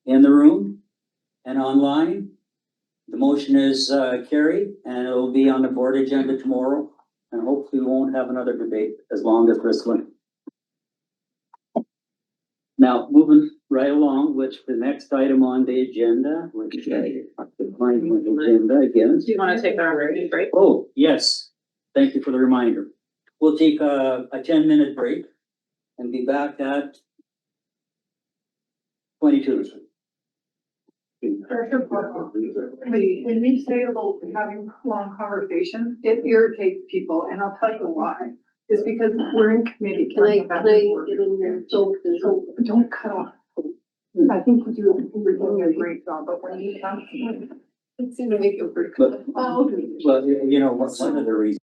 In the room and online? The motion is carried and it will be on the board agenda tomorrow. And hopefully we won't have another debate as long as this one. Now, moving right along with the next item on the agenda, which I have to find my agenda again. Do you want to take our break? Oh, yes. Thank you for the reminder. We'll take a 10-minute break and be back at 22. When we say about having long conversations, it irritates people, and I'll tell you why. It's because we're in committee. Can I get in there? So don't cut off. I think you're doing a great job, but when you come, It's gonna make it work. Well, you know, one of the reasons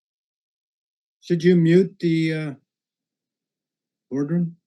Should you mute the boardroom?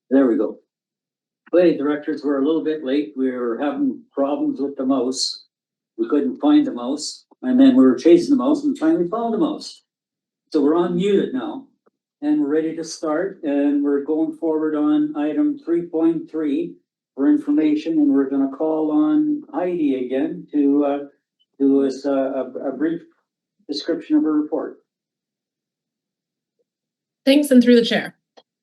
There we go. Okay, directors, we're a little bit late. We were having problems with the mouse. We couldn't find the mouse, and then we were chasing the mouse and finally found the mouse. So we're unmuted now, and we're ready to start, and we're going forward on item 3.3 for information, and we're gonna call on Heidi again to do us a brief description of her report. Thanks, and through the chair.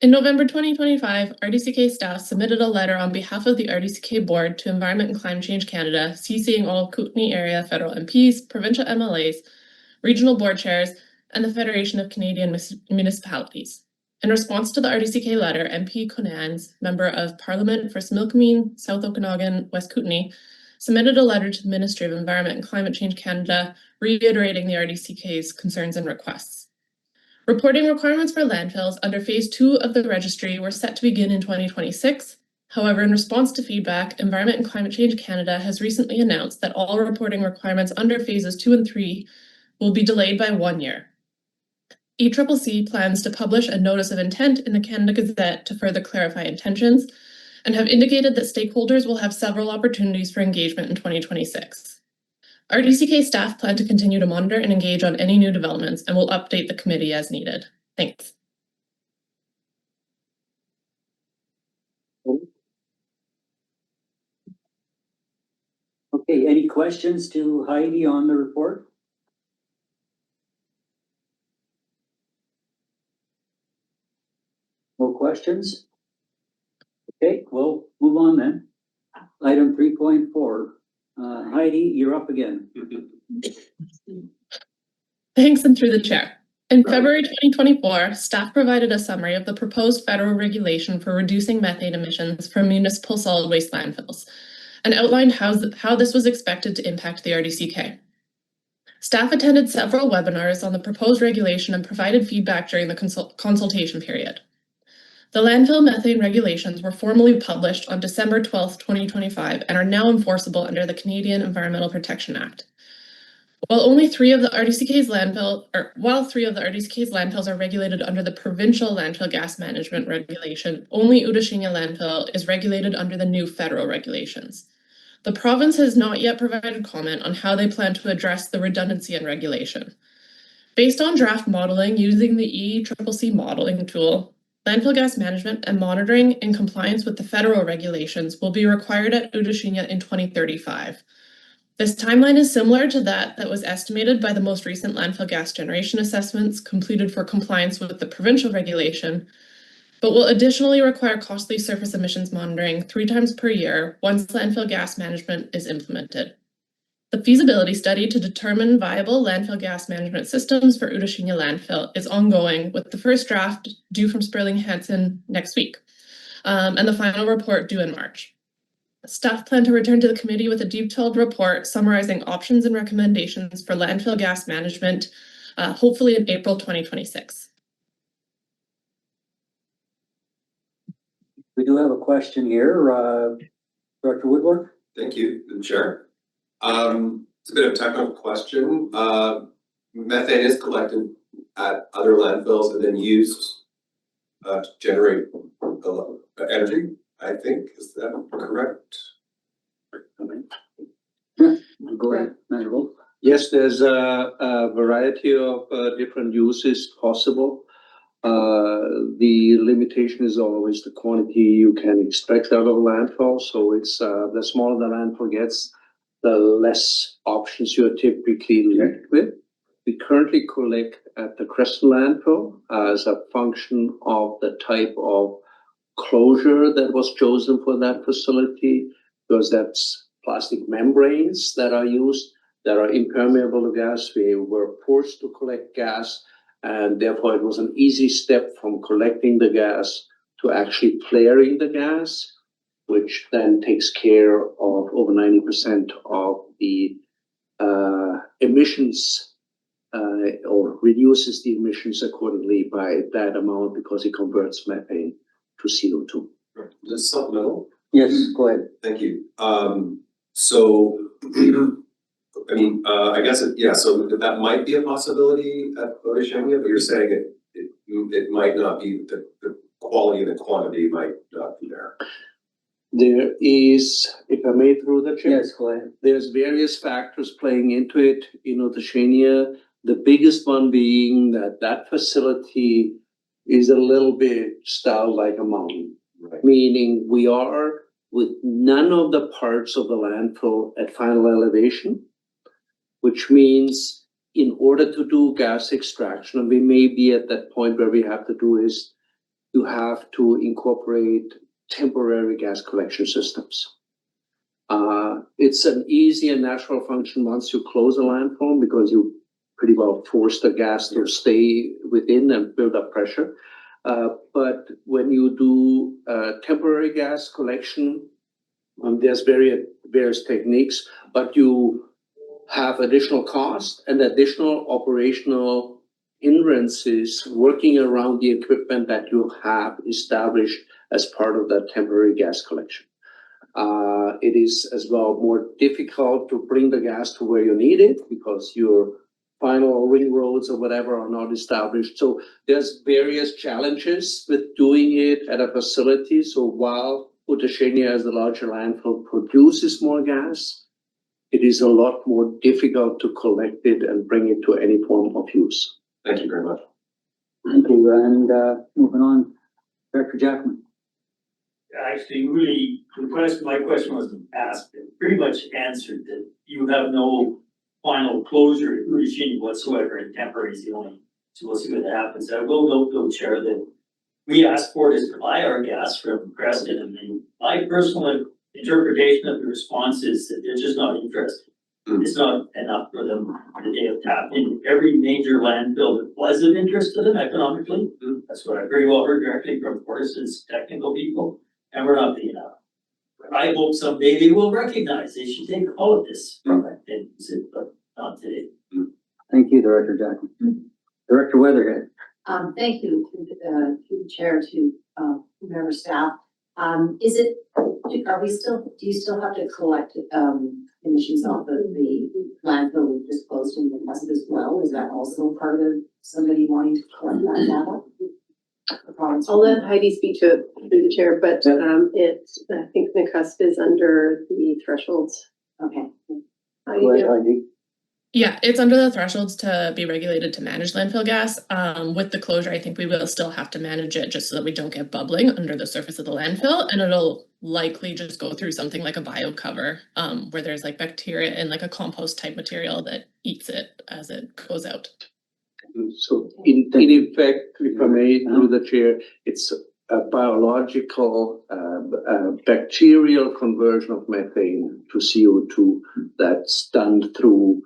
In November 2025, RDCK staff submitted a letter on behalf of the RDCK board to Environment and Climate Change Canada, CCing all Kootenay area federal MPs, provincial MLAs, regional board chairs, and the Federation of Canadian Municipalities. In response to the RDCK letter, MP Conans, member of Parliament for Similkameen, South Okanagan, West Kootenay, submitted a letter to the Ministry of Environment and Climate Change Canada, reiterating the RDCK's concerns and requests. Reporting requirements for landfills under Phase 2 of the registry were set to begin in 2026. However, in response to feedback, Environment and Climate Change Canada has recently announced that all reporting requirements under Phases 2 and 3 will be delayed by 1 year. ECCC plans to publish a notice of intent in the Canada Gazette to further clarify intentions, and have indicated that stakeholders will have several opportunities for engagement in 2026. RDCK staff plan to continue to monitor and engage on any new developments and will update the committee as needed. Thanks. Okay, any questions to Heidi on the report? No questions? Okay, we'll move on then. Item 3.4. Heidi, you're up again. Thanks, and through the chair. In February 2024, staff provided a summary of the proposed federal regulation for reducing methane emissions from municipal solid waste landfills, and outlined how this was expected to impact the RDCK. Staff attended several webinars on the proposed regulation and provided feedback during the consultation period. The landfill methane regulations were formally published on December 12, 2025, and are now enforceable under the Canadian Environmental Protection Act. While three of the RDCK's landfills are regulated under the provincial landfill gas management regulation, only Udashinya landfill is regulated under the new federal regulations. The province has not yet provided comment on how they plan to address the redundancy in regulation. Based on draft modeling using the ECCC modeling tool, landfill gas management and monitoring in compliance with the federal regulations will be required at Udashinya in 2035. This timeline is similar to that was estimated by the most recent landfill gas generation assessments completed for compliance with the provincial regulation, but will additionally require costly surface emissions monitoring 3 times per year once landfill gas management is implemented. The feasibility study to determine viable landfill gas management systems for Udashinya landfill is ongoing, with the first draft due from Sperling Hansen next week, and the final report due in March. Staff plan to return to the committee with a detailed report summarizing options and recommendations for landfill gas management, hopefully in April 2026. We do have a question here, Dr. Woodward. Thank you, the chair. It's a bit of a technical question. Methane is collected at other landfills and then used to generate energy, I think. Is that correct? Go ahead, Manuel. Yes, there's a variety of different uses possible. The limitation is always the quantity you can extract out of a landfill. So it's the smaller the landfill gets, the less options you're typically left with. We currently collect at the Creston landfill as a function of the type of closure that was chosen for that facility, because that's plastic membranes that are used that are impermeable to gas. We were forced to collect gas, and therefore it was an easy step from collecting the gas to actually flaring the gas, which then takes care of over 90% of the emissions or reduces the emissions accordingly by that amount, because it converts methane to CO2. Just supplemental? Yes, go ahead. Thank you. So, I mean, I guess, so that might be a possibility at Udashinya, but you're saying it might not be the quality and the quantity might not be there. There is, if I may through the chair. Yes, go ahead. There's various factors playing into it, the Shania, the biggest one being that that facility is a little bit styled like a mountain. Right. Meaning we are with none of the parts of the landfill at final elevation, which means in order to do gas extraction, and we may be at that point where we have to do is you have to incorporate temporary gas collection systems. It's an easy and natural function once you close a landfill because you pretty well force the gas to stay within and build up pressure. But when you do temporary gas collection, there's various techniques, but you have additional cost and additional operational hindrances working around the equipment that you have established as part of that temporary gas collection. It is as well more difficult to bring the gas to where you need it because your final ring roads or whatever are not established. So there's various challenges with doing it at a facility. So while Utashenia as the larger landfill produces more gas, it is a lot more difficult to collect it and bring it to any form of use. Thank you very much. Thank you, and moving on, Director Jackman. Actually, really, my question wasn't asked, it pretty much answered that you have no final closure regime whatsoever, and temporary is the only, so we'll see what happens. I will note though, Chair, that we asked for to supply our gas from Creston, and then my personal interpretation of the response is that they're just not interested. It's not enough for them that they have tapped into every major landfill that was of interest to them economically. That's what I very well heard directly from Fortis's technical people, and we're not being up. I hope someday they will recognize they should take all of this from it, and use it, but not today. Thank you, Director Jackman. Director Weatherhead. Thank you to the chair, to member staff. Is it, do you still have to collect emissions off of the landfill we've disposed in the past as well? Is that also part of somebody wanting to collect that data? I'll let Heidi speak to it through the chair, but I think the cusp is under the thresholds. Okay. Go ahead, Heidi. Yeah, it's under the thresholds to be regulated to manage landfill gas. With the closure, I think we will still have to manage it just so that we don't get bubbling under the surface of the landfill, and it'll likely just go through something like a bio cover, where there's like bacteria and like a compost type material that eats it as it goes out. So in effect, if I may, through the chair, it's a biological, bacterial conversion of methane to CO2 that's done through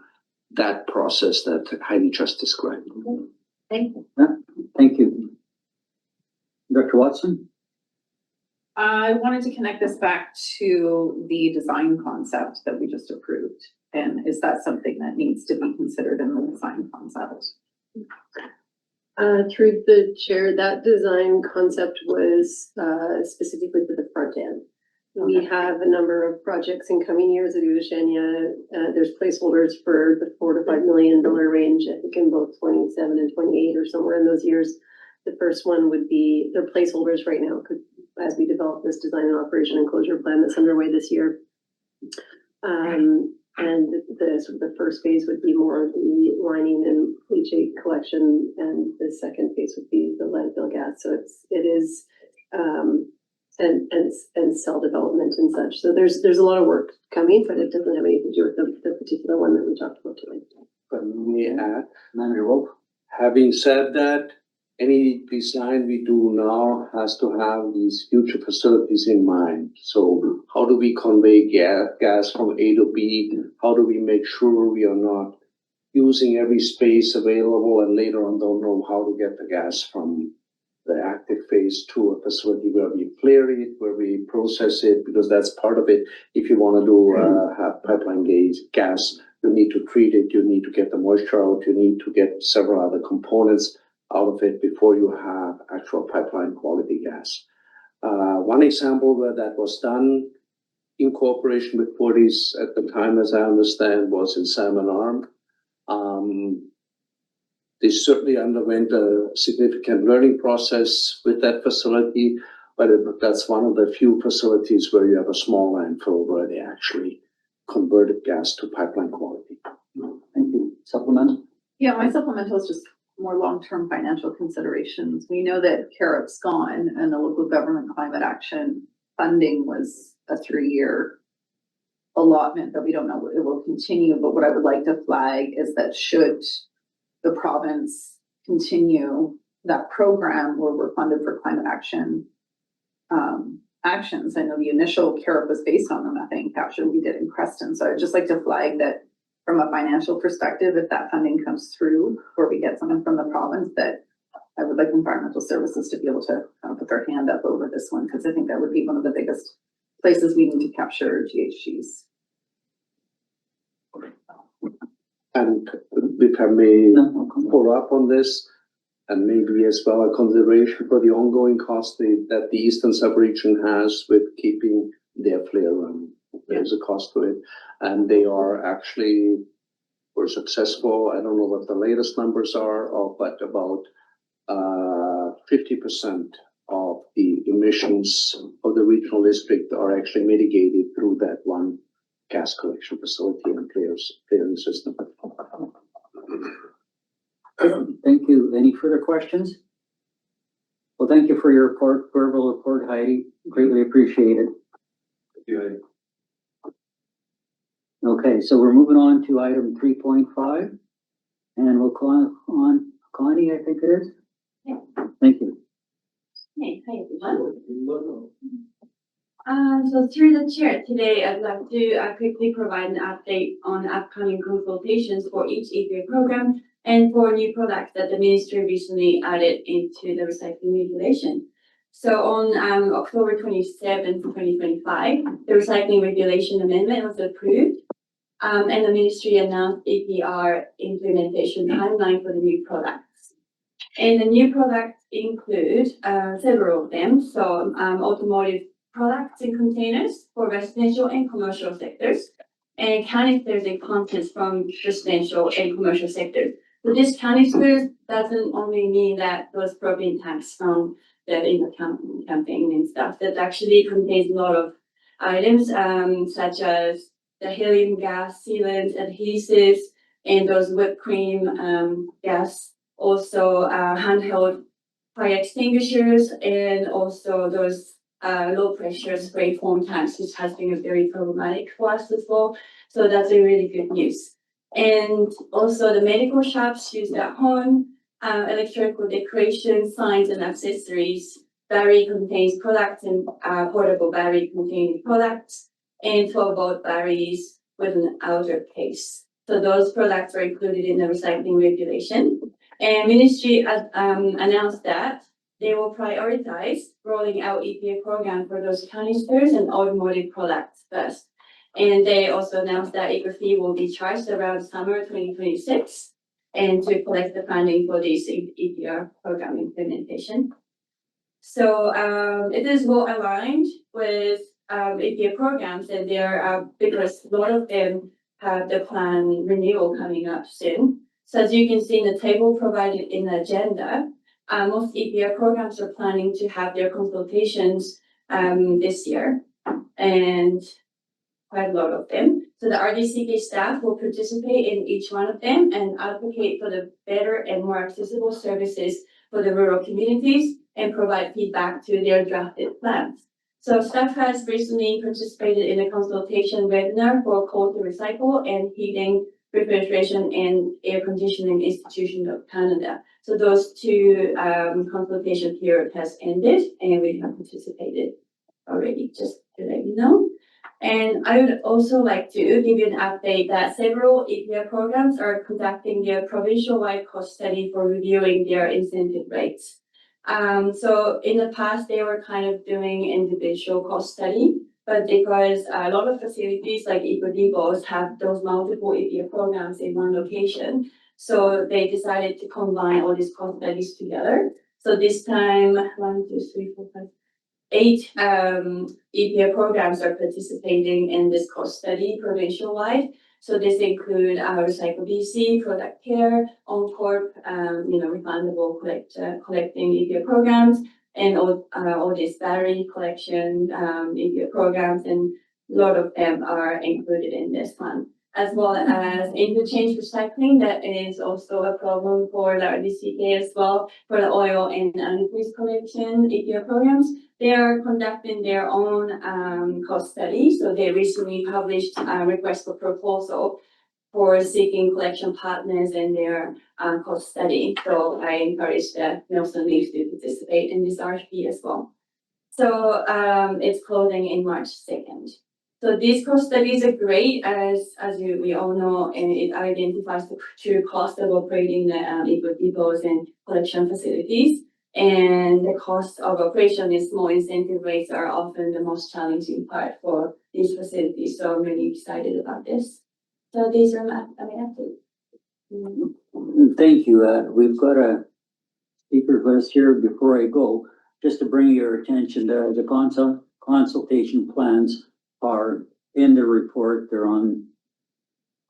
that process that Heidi just described. Thank you. Thank you. Dr. Watson? I wanted to connect this back to the design concept that we just approved. And is that something that needs to be considered in the design concept? Through the chair, that design concept was specifically for the front end. We have a number of projects in coming years at Udashenia. There's placeholders for the $4 to $5 million range, I think in both 27 and 28 or somewhere in those years. The first one would be, they're placeholders right now as we develop this design and operation and closure plan that's underway this year. And the first phase would be more of the lining and leachate collection, and the second phase would be the landfill gas. So it is and cell development and such. So there's a lot of work coming, but it doesn't have anything to do with the particular one that we talked about today. But may I add, Manager Wolf? having said that, any design we do now has to have these future facilities in mind. So how do we convey gas from A to B? How do we make sure we are not using every space available and later on don't know how to get the gas from the active phase to a facility where we flare it, where we process it, because that's part of it. If you want to do have pipeline gas, you need to treat it, you need to get the moisture out, you need to get several other components out of it before you have actual pipeline quality gas. One example where that was done in cooperation with Fortis at the time, as I understand, was in Salmon Arm. They certainly underwent a significant learning process with that facility, but that's one of the few facilities where you have a small landfill where they actually converted gas to pipeline quality. Thank you. Supplement? Yeah, my supplemental is just more long-term financial considerations. We know that CAREP's gone and the local government climate action funding was a 3-year allotment, but we don't know it will continue. But what I would like to flag is that should the province continue that program where we're funded for climate action actions, I know the initial CAREP was based on the methane capture we did in Creston. So I'd just like to flag that from a financial perspective, if that funding comes through or we get something from the province, that I would like environmental services to be able to kind of put their hand up over this one, because I think that would be one of the biggest places we need to capture GHGs. And if I may follow up on this, and maybe as well a consideration for the ongoing cost that the Eastern Sub-region has with keeping their flare running. There's a cost to it, and they were successful. I don't know what the latest numbers are, but about 50% of the emissions of the regional district are actually mitigated through that one gas collection facility and flaring system. Thank you. Any further questions? Well, thank you for your report, verbal report, Heidi. Greatly appreciated. Thank you, Heidi. Okay, so we're moving on to item 3.5, and we'll call on Connie, I think it is. Yeah. Thank you. Hey, hi everyone. So through the chair today, I'd like to quickly provide an update on upcoming consultations for each EPA program and for new products that the ministry recently added into the recycling regulation. So on October 27th, 2025, the recycling regulation amendment was approved, and the ministry announced APR implementation timeline for the new products. And the new products include several of them. So automotive products and containers for residential and commercial sectors, and canisters and contents from residential and commercial sectors. So this canisters doesn't only mean that those propane tanks from the in the campaign and stuff. That actually contains a lot of items such as the helium gas, sealants, adhesives, and those whipped cream gas. Also handheld fire extinguishers, and also those low pressure spray foam tanks, which has been very problematic for us as well. So that's a really good news. And also the medical shops used at home, electrical decorations, signs and accessories, battery contains products and portable battery containing products, and 12-volt batteries with an outer case. So those products are included in the recycling regulation. And ministry announced that they will prioritize rolling out EPA program for those canisters and automotive products first. And they also announced that EPA fee will be charged around summer 2026 and to collect the funding for this EPR program implementation. So it is well aligned with EPA programs, and there because a lot of them have the plan renewal coming up soon. So as you can see in the table provided in the agenda, most EPA programs are planning to have their consultations this year, and quite a lot of them. So the RDCK staff will participate in each one of them and advocate for the better and more accessible services for the rural communities and provide feedback to their drafted plans. So staff has recently participated in a consultation webinar for Coal to Recycle and Heating, Refrigeration and Air Conditioning Institution of Canada. So those two consultation period has ended, and we have participated already, just to let you know. And I would also like to give you an update that several EPA programs are conducting their provincial-wide cost study for reviewing their incentive rates. So in the past, they were kind of doing individual cost study, but because a lot of facilities like Eco-Depots have those multiple EPA programs in one location, so they decided to combine all these cost studies together. So this time, 8 EPA programs are participating in this cost study provincial-wide. So this include Recycle BC, Product Care, OnCorp, refundable collecting EPA programs, and all these battery collection EPA programs, and a lot of them are included in this one. As well as interchange recycling, that is also a problem for the RDCK as well, for the oil and unused collection EPA programs. They are conducting their own cost study, so they recently published a request for proposal for seeking collection partners in their cost study. So I encourage the Nelson Leafs to participate in this RFP as well. So it's closing in March 2nd. So these cost studies are great, as we all know, and it identifies the true cost of operating the depots and collection facilities. And the cost of operation is small incentive rates are often the most challenging part for these facilities. So I'm really excited about this. So these are my updates. Thank you. We've got a speaker list here. Before I go, just to bring your attention to the consultation plans are in the report. They're on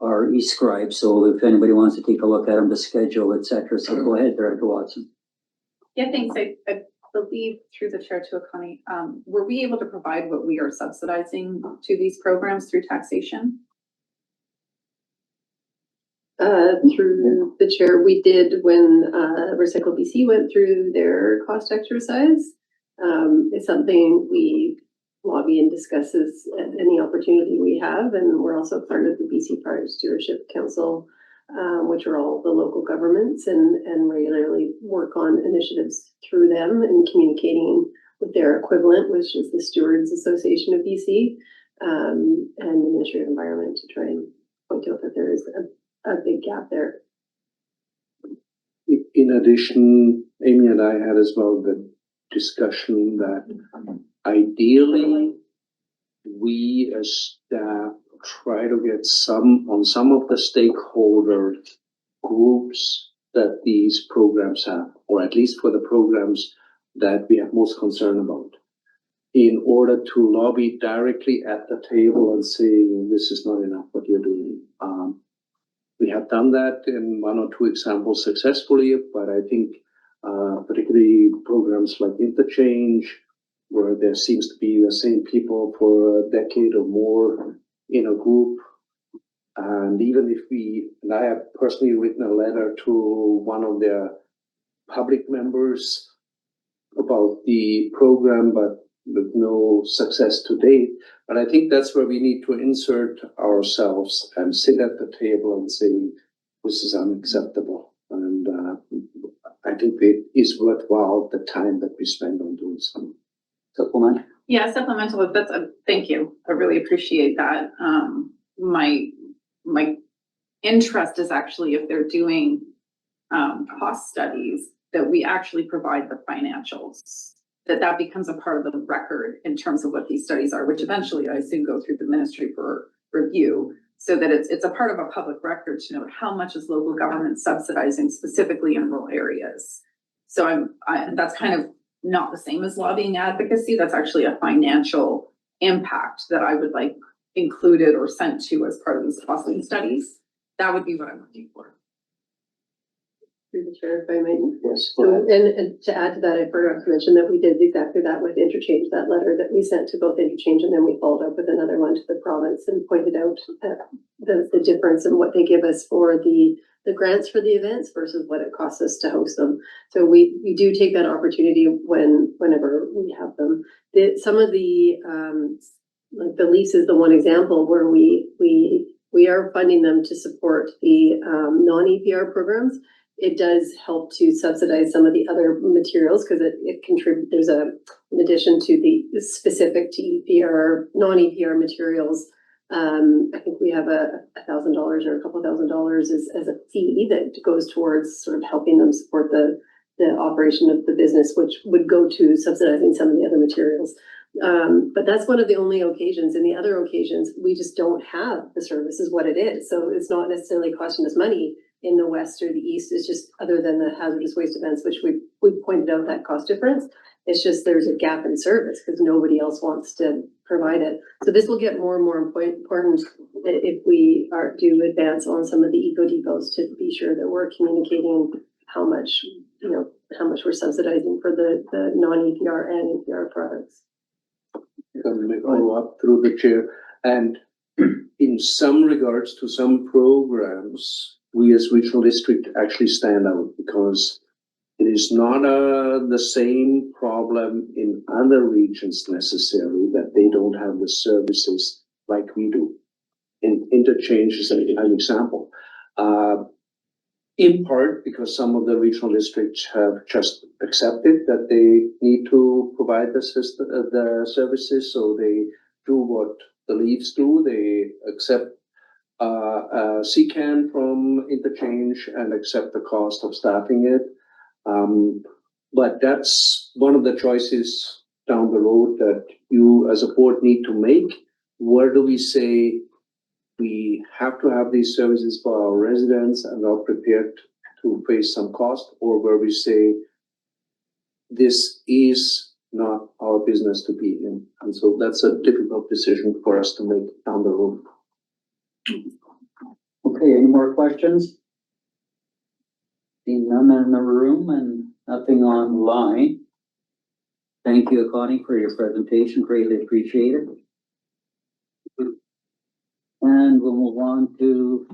our eScribe. So if anybody wants to take a look at them, the schedule, etc. So go ahead, Director Watson. Yeah, thanks. I believe through the chair to Connie, were we able to provide what we are subsidizing to these programs through taxation? Through the chair, we did when Recycle BC went through their cost exercise. It's something we lobby and discuss at any opportunity we have, and we're also part of the BC Private Stewardship Council, which are all the local governments, and regularly work on initiatives through them and communicating with their equivalent, which is the Stewards Association of BC, and the Ministry of Environment, to try and point out that there is a big gap there. In addition, Amy and I had as well the discussion that ideally we as staff try to get some of the stakeholder groups that these programs have, or at least for the programs that we have most concern about, in order to lobby directly at the table and saying, this is not enough what you're doing. We have done that in 1 or 2 examples successfully, but I think particularly programs like Interchange, where there seems to be the same people for a decade or more in a group. And even if and I have personally written a letter to one of their public members about the program, but with no success to date. But I think that's where we need to insert ourselves and sit at the table and say, this is unacceptable. And I think it is worthwhile the time that we spend on doing something. Supplement? Yeah, supplemental, thank you. I really appreciate that. My interest is actually if they're doing cost studies, that we actually provide the financials, that becomes a part of the record in terms of what these studies are, which eventually I assume go through the ministry for review, so that it's a part of a public record to know how much is local government subsidizing specifically in rural areas. So that's kind of not the same as lobbying advocacy. That's actually a financial impact that I would like included or sent to as part of these costing studies. That would be what I'm looking for. Through the chair, if I may. Yes. So, and to add to that, I forgot to mention that we did exactly that with Interchange, that letter that we sent to both Interchange, and then we followed up with another one to the province and pointed out the difference in what they give us for the grants for the events versus what it costs us to host them. So we do take that opportunity whenever we have them. Some of the like the Leafs is the one example where we are funding them to support the non-EPR programs. It does help to subsidize some of the other materials because it contributes. There's in addition to the specific to EPR, non-EPR materials. I think we have $1,000 or a couple $1,000 as a fee that goes towards sort of helping them support the operation of the business, which would go to subsidizing some of the other materials. But that's one of the only occasions. In the other occasions, we just don't have the service is what it is. So it's not necessarily costing us money in the west or the east. It's just other than the hazardous waste events, which we pointed out that cost difference. It's just there's a gap in service because nobody else wants to provide it. So this will get more and more important if we do advance on some of the eco depots to be sure that we're communicating how much, how much we're subsidizing for the non-EPR and EPR products. Can I follow up through the chair? And in some regards to some programs, we as regional district actually stand out because it is not the same problem in other regions necessarily that they don't have the services like we do. In interchange is an example. In part because some of the regional districts have just accepted that they need to provide the services, so they do what the Leafs do. They accept CCAN from interchange and accept the cost of staffing it. But that's one of the choices down the road that you as a board need to make. Where do we say we have to have these services for our residents and are prepared to face some cost, or where we say this is not our business to be in? And so that's a difficult decision for us to make down the road. Okay, any more questions? Seeing none in the room and nothing online. Thank you, Connie, for your presentation. Greatly appreciated. And we'll move on to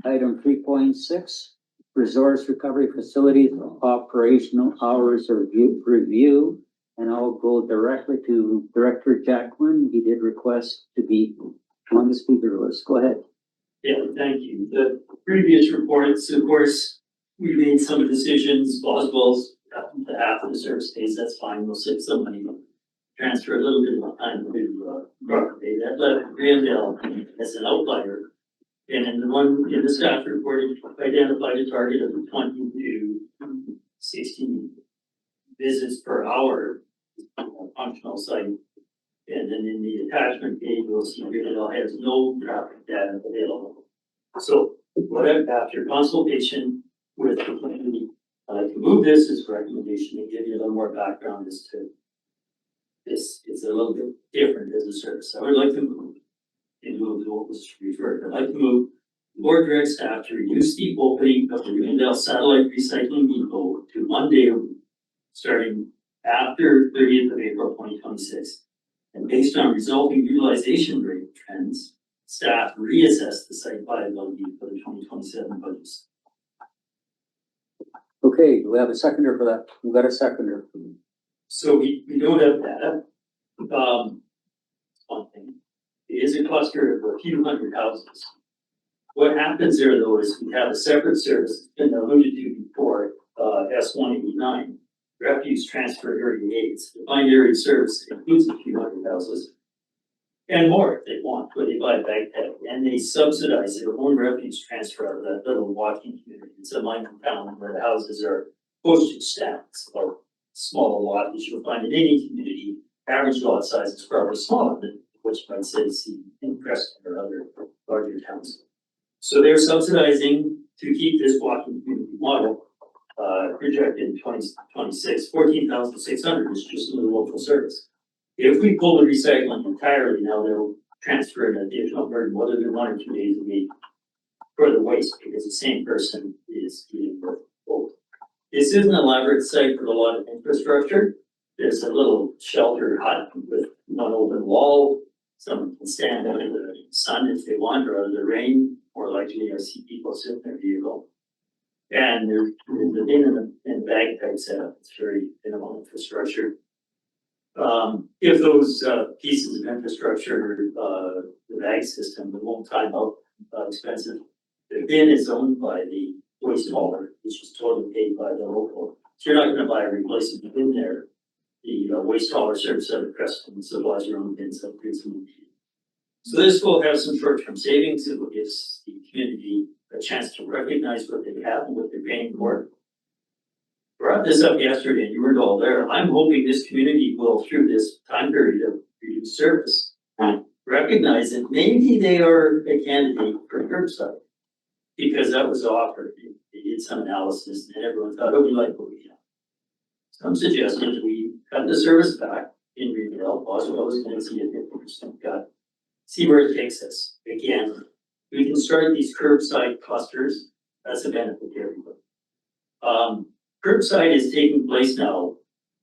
item 3.6, resource recovery facilities operational hours review. And I'll go directly to Director Jacqueline. He did request to be on the speaker list. Go ahead. Yeah, thank you. The previous reports, of course, we made some decisions. Boswell's to half of the service days, that's fine. We'll save some money. Transfer a little bit of time to Brock Bay. That left Greendale as an outlier. And in the one in the staff report, it identified a target of 20 to 60 visits per hour on a functional site. And then in the attachment page, you'll see Greendale has no traffic data available. So what after consultation with the community, I'd like to move this as a recommendation and give you a little more background as to this. It's a little bit different as a service. I would like to move and move what was referred. I'd like to move board direct staff to reduce the opening of the Greendale Satellite Recycling Depot to Monday, starting after 30th of April 2026. And based on resulting utilization rate trends, staff reassess the site viability for the 2027 budgets. Okay, do we have a seconder for that? We've got a seconder. So we don't have data. One thing. It is a cluster of a few hundred houses. What happens there though is we have a separate service, it's been alluded to before, S189, refuse transfer area aids. The defined area service includes a few hundred houses and more if they want, where they buy a backpack and they subsidize their own refuse transfer out of that little walking community. It's a mining town where the houses are postage stamps or small lot as you'll find in any community. Average lot size is probably smaller than what you might say in Preston or other larger towns. So they're subsidizing to keep this walking community model projected in 2026, 14,600 is just in the local service. If we pull the recycling entirely, now they'll transfer an additional burden, whether they're 1 or 2 days a week for the waste, because the same person is dealing with both. This is an elaborate site with a lot of infrastructure. There's a little shelter hut with one open wall. Someone can stand out in the sun if they want, or out of the rain, or likely I see people sit in their vehicle. And there's the bin and bag type setup. It's very minimal infrastructure. If those pieces of infrastructure, the bag system, it won't time out expensive. The bin is owned by the waste hauler, which is totally paid by the local. So you're not going to buy a replacement bin there. The waste hauler service out of Preston supplies your own bins up here. So this will have some short-term savings. It will give the community a chance to recognize what they have and what they're paying for. Brought this up yesterday and you weren't all there. I'm hoping this community will, through this time period of reduced service, recognize that maybe they are a candidate for curbside, because that was offered. They did some analysis and everyone thought, oh, we like what we have. So I'm suggesting that we got the service back in retail, Boswell is gonna see a difference, see where it takes us. Again, we can start these curbside clusters, that's a benefit to everybody. Curbside is taking place now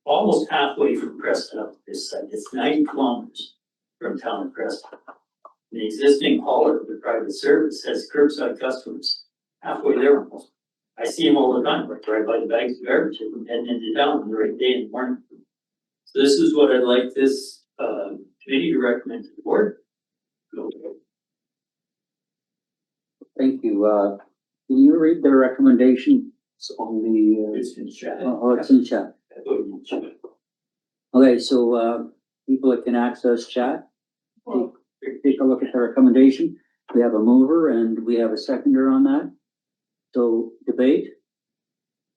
almost halfway from Preston up to this site. It's 90 kilometers from town of Preston. The existing hauler, the private service, has curbside customers halfway there almost. I see them all the time, I drive by the bags of garbage and into town on the right day in the morning. So this is what I'd like this committee to recommend to the board. Thank you. Can you read the recommendations on the, It's in chat. oh, it's in chat. Okay, so, people that can access chat, take a look at the recommendation. We have a mover and we have a seconder on that. So debate,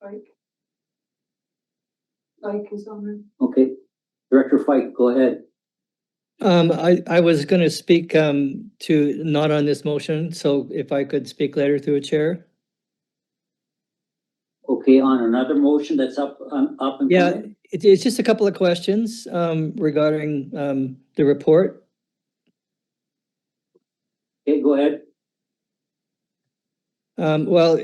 Like is on there. okay. Director Fike, go ahead. I was gonna speak, to not on this motion, so if I could speak later through a chair. Okay, on another motion that's up and Yeah, coming? it's just a couple of questions, regarding, the report. Okay, go ahead. Well,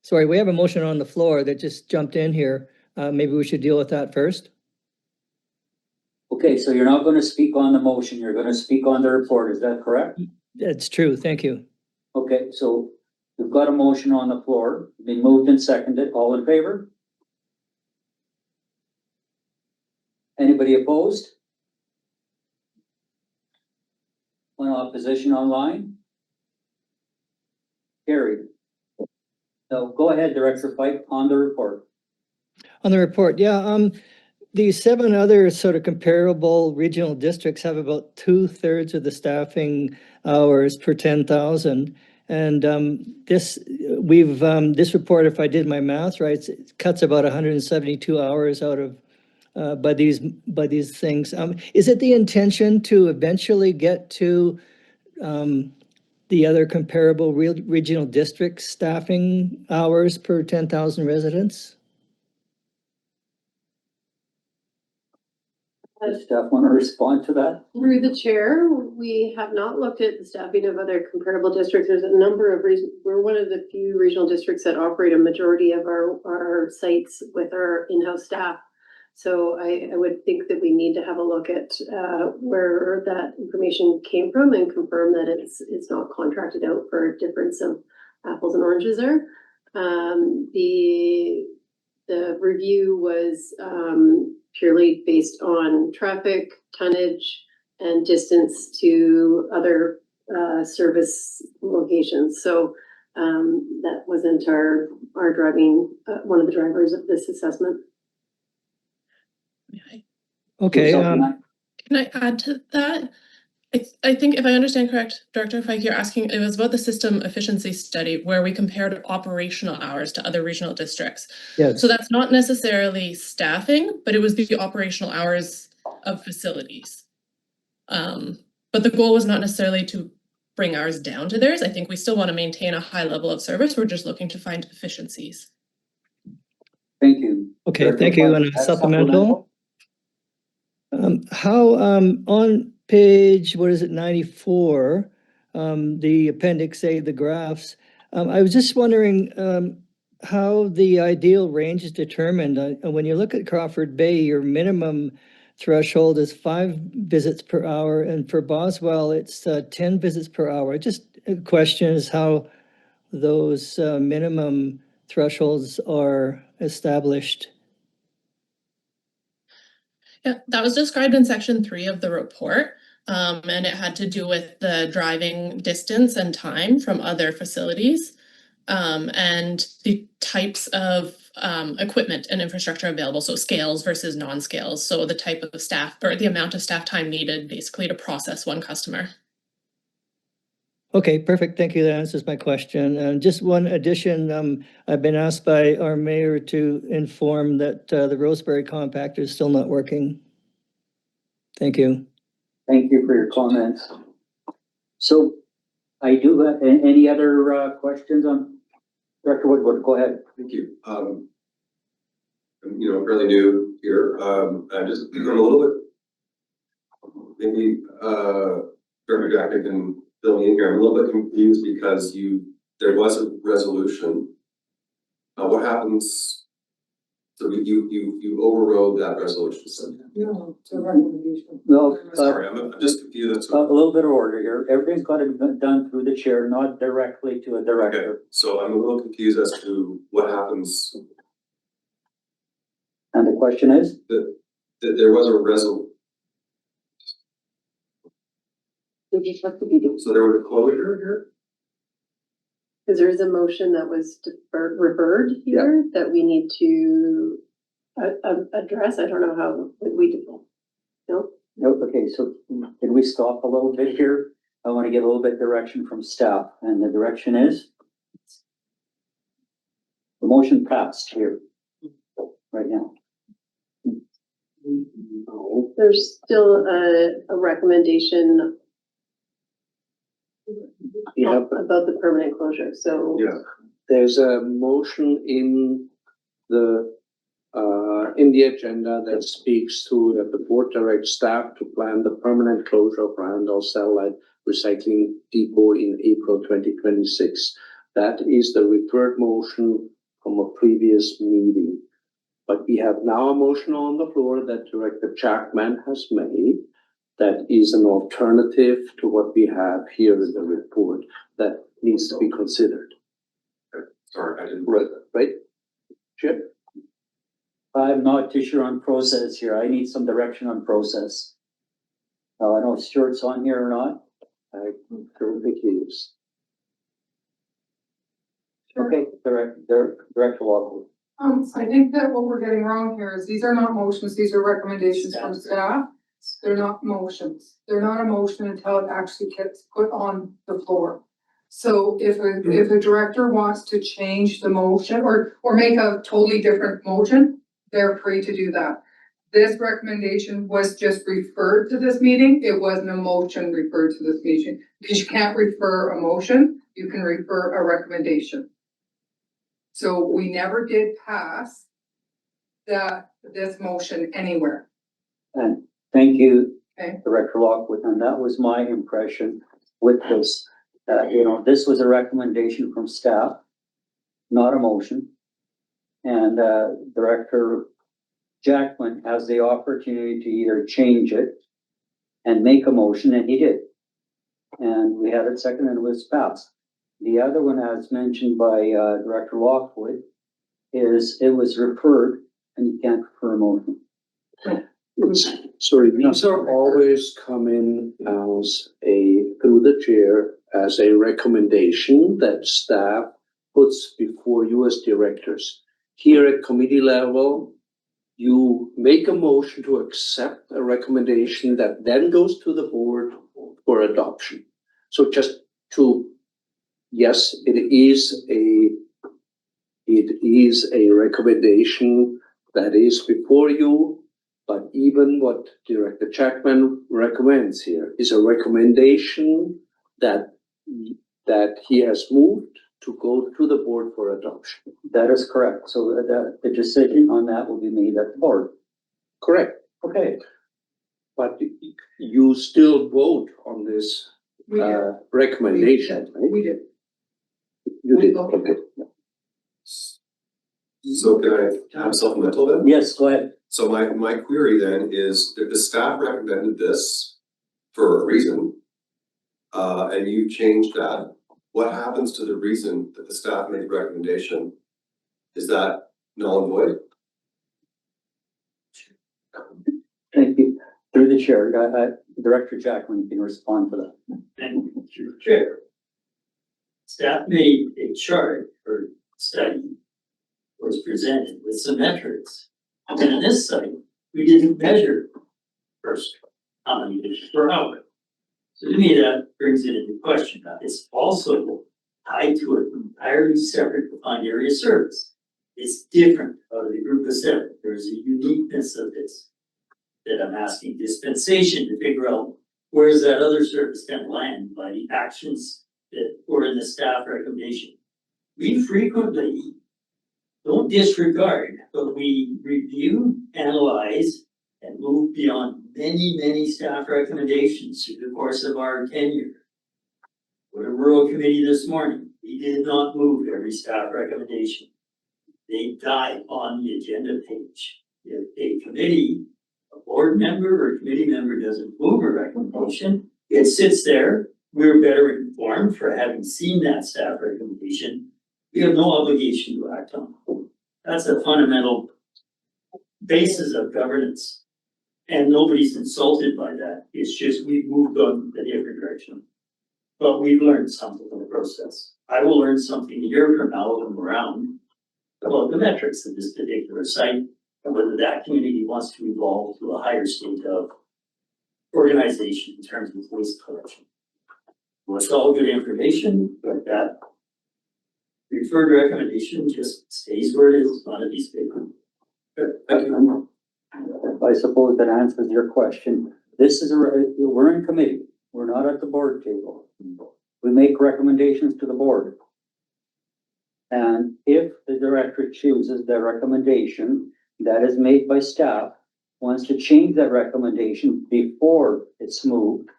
sorry, we have a motion on the floor that just jumped in here. Maybe we should deal with that first. Okay, so you're not gonna speak on the motion, you're gonna speak on the report, is that correct? That's true, thank you. Okay, so we've got a motion on the floor, been moved and seconded, all in favor? Anybody opposed? One opposition online? Carried. So go ahead, Director Fike, on the report. On the report, yeah, the 7 other sort of comparable regional districts have about 2/3 of the staffing hours per 10,000. And this report, if I did my math right, it cuts about 172 hours out of by these things. Is it the intention to eventually get to the other comparable regional district staffing hours per 10,000 residents? Does staff want to respond to that? Through the chair, we have not looked at the staffing of other comparable districts. There's a number of reasons. We're one of the few regional districts that operate a majority of our sites with our in-house staff. So I would think that we need to have a look at where that information came from and confirm that it's not contracted out for a difference of apples and oranges there. The review was purely based on traffic, tonnage, and distance to other service locations. So that wasn't our driving, one of the drivers of this assessment. Okay. Can I add to that? I think if I understand correct, Director Fike, you're asking, it was about the system efficiency study where we compared operational hours to other regional districts. Yes. So that's not necessarily staffing, but it was the operational hours of facilities. But the goal was not necessarily to bring ours down to theirs. I think we still want to maintain a high level of service. We're just looking to find efficiencies. Thank you. Okay, thank you. And a supplemental. How, on page, 94, the appendix A, the graphs, I was just wondering how the ideal range is determined. When you look at Crawford Bay, your minimum threshold is 5 visits per hour, and for Boswell, it's 10 visits per hour. Just a question is how those minimum thresholds are established. Yeah, that was described in section 3 of the report. And it had to do with the driving distance and time from other facilities, and the types of equipment and infrastructure available. So scales versus non-scales. So the type of staff or the amount of staff time needed basically to process one customer. Okay, perfect. Thank you. That answers my question. And just one addition, I've been asked by our mayor to inform that the Roseberry compactor is still not working. Thank you. Thank you for your comments. So I do, any other questions on Director Woodward? Go ahead. Thank you. I'm, fairly new here, I'm just, I'm a little bit. Maybe, Director Jackman can fill me in here, I'm a little bit confused because there was a resolution. What happens? So you overrode that resolution, so. No, it's a recommendation. No, Sorry, I'm just confused. a little bit of order here. Everything's got to be done through the chair, not directly to a Okay, director. so I'm a little confused as to what happens, And the question is? that there was a so there was a closure here? Because there is a motion that was referred here that we need to address. I don't know how we do. No? No, okay, so can we stop a little bit here? I want to get a little bit direction from staff, and the direction is? The motion passed here, right now. No, there's still a recommendation about the permanent closure, so. Yeah, there's a motion in the agenda that speaks to that the board directs staff to plan the permanent closure of Randall Satellite Recycling Depot in April 2026. That is the referred motion from a previous meeting. But we have now a motion on the floor that Director Jackman has made. That is an alternative to what we have here in the report that needs to be considered. Sorry, I didn't. Right? Chip? I'm not too sure on process here. I need some direction on process. I don't know if Stuart's on here or not. I don't think he is. Okay, Director Lockwood. I think that what we're getting wrong here is these are not motions, these are recommendations from staff. They're not motions. They're not a motion until it actually gets put on the floor. So if a director wants to change the motion or make a totally different motion, they're free to do that. This recommendation was just referred to this meeting. It wasn't a motion referred to this meeting because you can't refer a motion. You can refer a recommendation. So we never did pass this motion anywhere. And thank you, Okay. Director Lockwood, and that was my impression with this. This was a recommendation from staff, not a motion. And Director Jackman has the opportunity to either change it and make a motion, and he did. And we had it second and it was passed. The other one, as mentioned by Director Lockwood, is it was referred and you can't refer a motion. Sorry, these are always coming as through the chair as a recommendation that staff puts before you as directors. Here at committee level, you make a motion to accept a recommendation that then goes to the board for adoption. So just yes, it is a recommendation that is before you. But even what Director Jackman recommends here is a recommendation that he has moved to go to the board for adoption. That is correct. So the decision on that will be made at the board. Correct. Okay. But you still vote on this We did. recommendation, right? We did. You did, okay. So can I have supplemental then? Yes, go ahead. So my query then is that the staff recommended this for a reason, and you changed that. What happens to the reason that the staff made the recommendation? Is that null and void? Thank you. Through the chair, Director Jackman, you can respond to that. And through the chair. Staff made a chart or study was presented with some metrics. And in this study, we didn't measure first how many dishes per hour. So to me, that brings it into question. It's also tied to an entirely separate defined area service. It's different out of the group of seven. There's a uniqueness of this that I'm asking dispensation to figure out where's that other service gonna land by the actions that were in the staff recommendation. We frequently don't disregard, but we review, analyze, and move beyond many staff recommendations through the course of our tenure. With a rural committee this morning, we did not move every staff recommendation. They died on the agenda page. If a committee, a board member or committee member doesn't move a recommendation, it sits there. We're better informed for having seen that staff recommendation. We have no obligation to act on it. That's a fundamental basis of governance. And nobody's insulted by that. It's just we've moved on a different direction. But we've learned something in the process. I will learn something a year from now when I'm around about the metrics of this particular site and whether that community wants to evolve to a higher state of organization in terms of waste collection. Well, it's all good information, but that referred recommendation just stays where it is on a piece of paper. Thank you. I suppose that answers your question. This is we're in committee. We're not at the board table. We make recommendations to the board. And if the director chooses the recommendation that is made by staff, wants to change that recommendation before it's moved,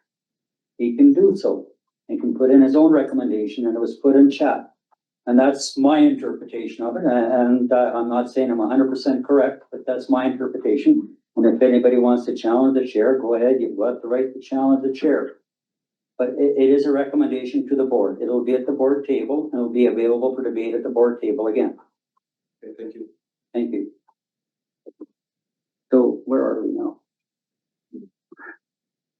he can do so. He can put in his own recommendation, and it was put in chat. And that's my interpretation of it, and I'm not saying I'm 100% correct, but that's my interpretation. And if anybody wants to challenge the chair, go ahead, you've got the right to challenge the chair. But it is a recommendation to the board. It'll be at the board table, and it'll be available for debate at the board table again. Okay, thank you. Thank you. So where are we now?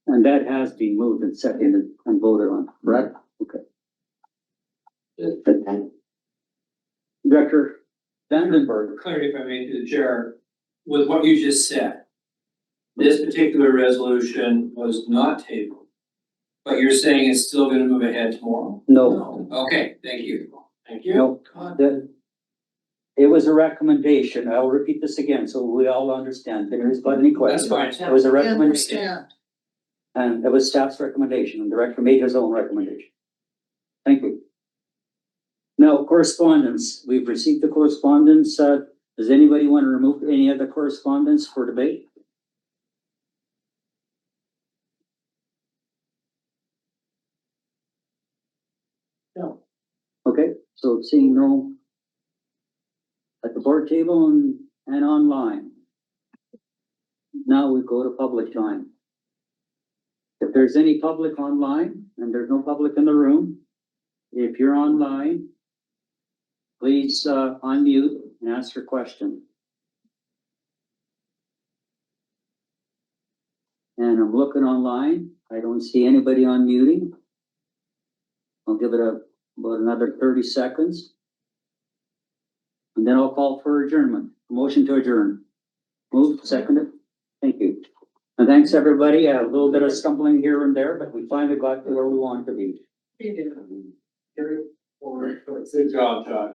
And that has been moved and seconded and voted on, correct? Okay. Director Vandenberg. Clarity, if I may, to the chair, with what you just said. This particular resolution was not tabled, but you're saying it's still gonna move ahead tomorrow? No. Okay, thank you. Thank you. No, it was a recommendation. I'll repeat this again so we all understand. If there's any questions. That's fine. It was a recommendation. Understand. And it was staff's recommendation, and the director made his own recommendation. Thank you. Now, correspondence. We've received the correspondence. Does anybody want to remove any of the correspondence for debate? No. Okay, so seeing no at the board table and online. Now we go to public time. If there's any public online, and there's no public in the room, if you're online, please unmute and ask your question. And I'm looking online. I don't see anybody unmuting. I'll give it about another 30 seconds. And then I'll call for adjournment. Motion to adjourn. Moved, seconded. Thank you. And thanks, everybody. A little bit of stumbling here and there, but we finally got to where we wanted to be. Good job, Todd.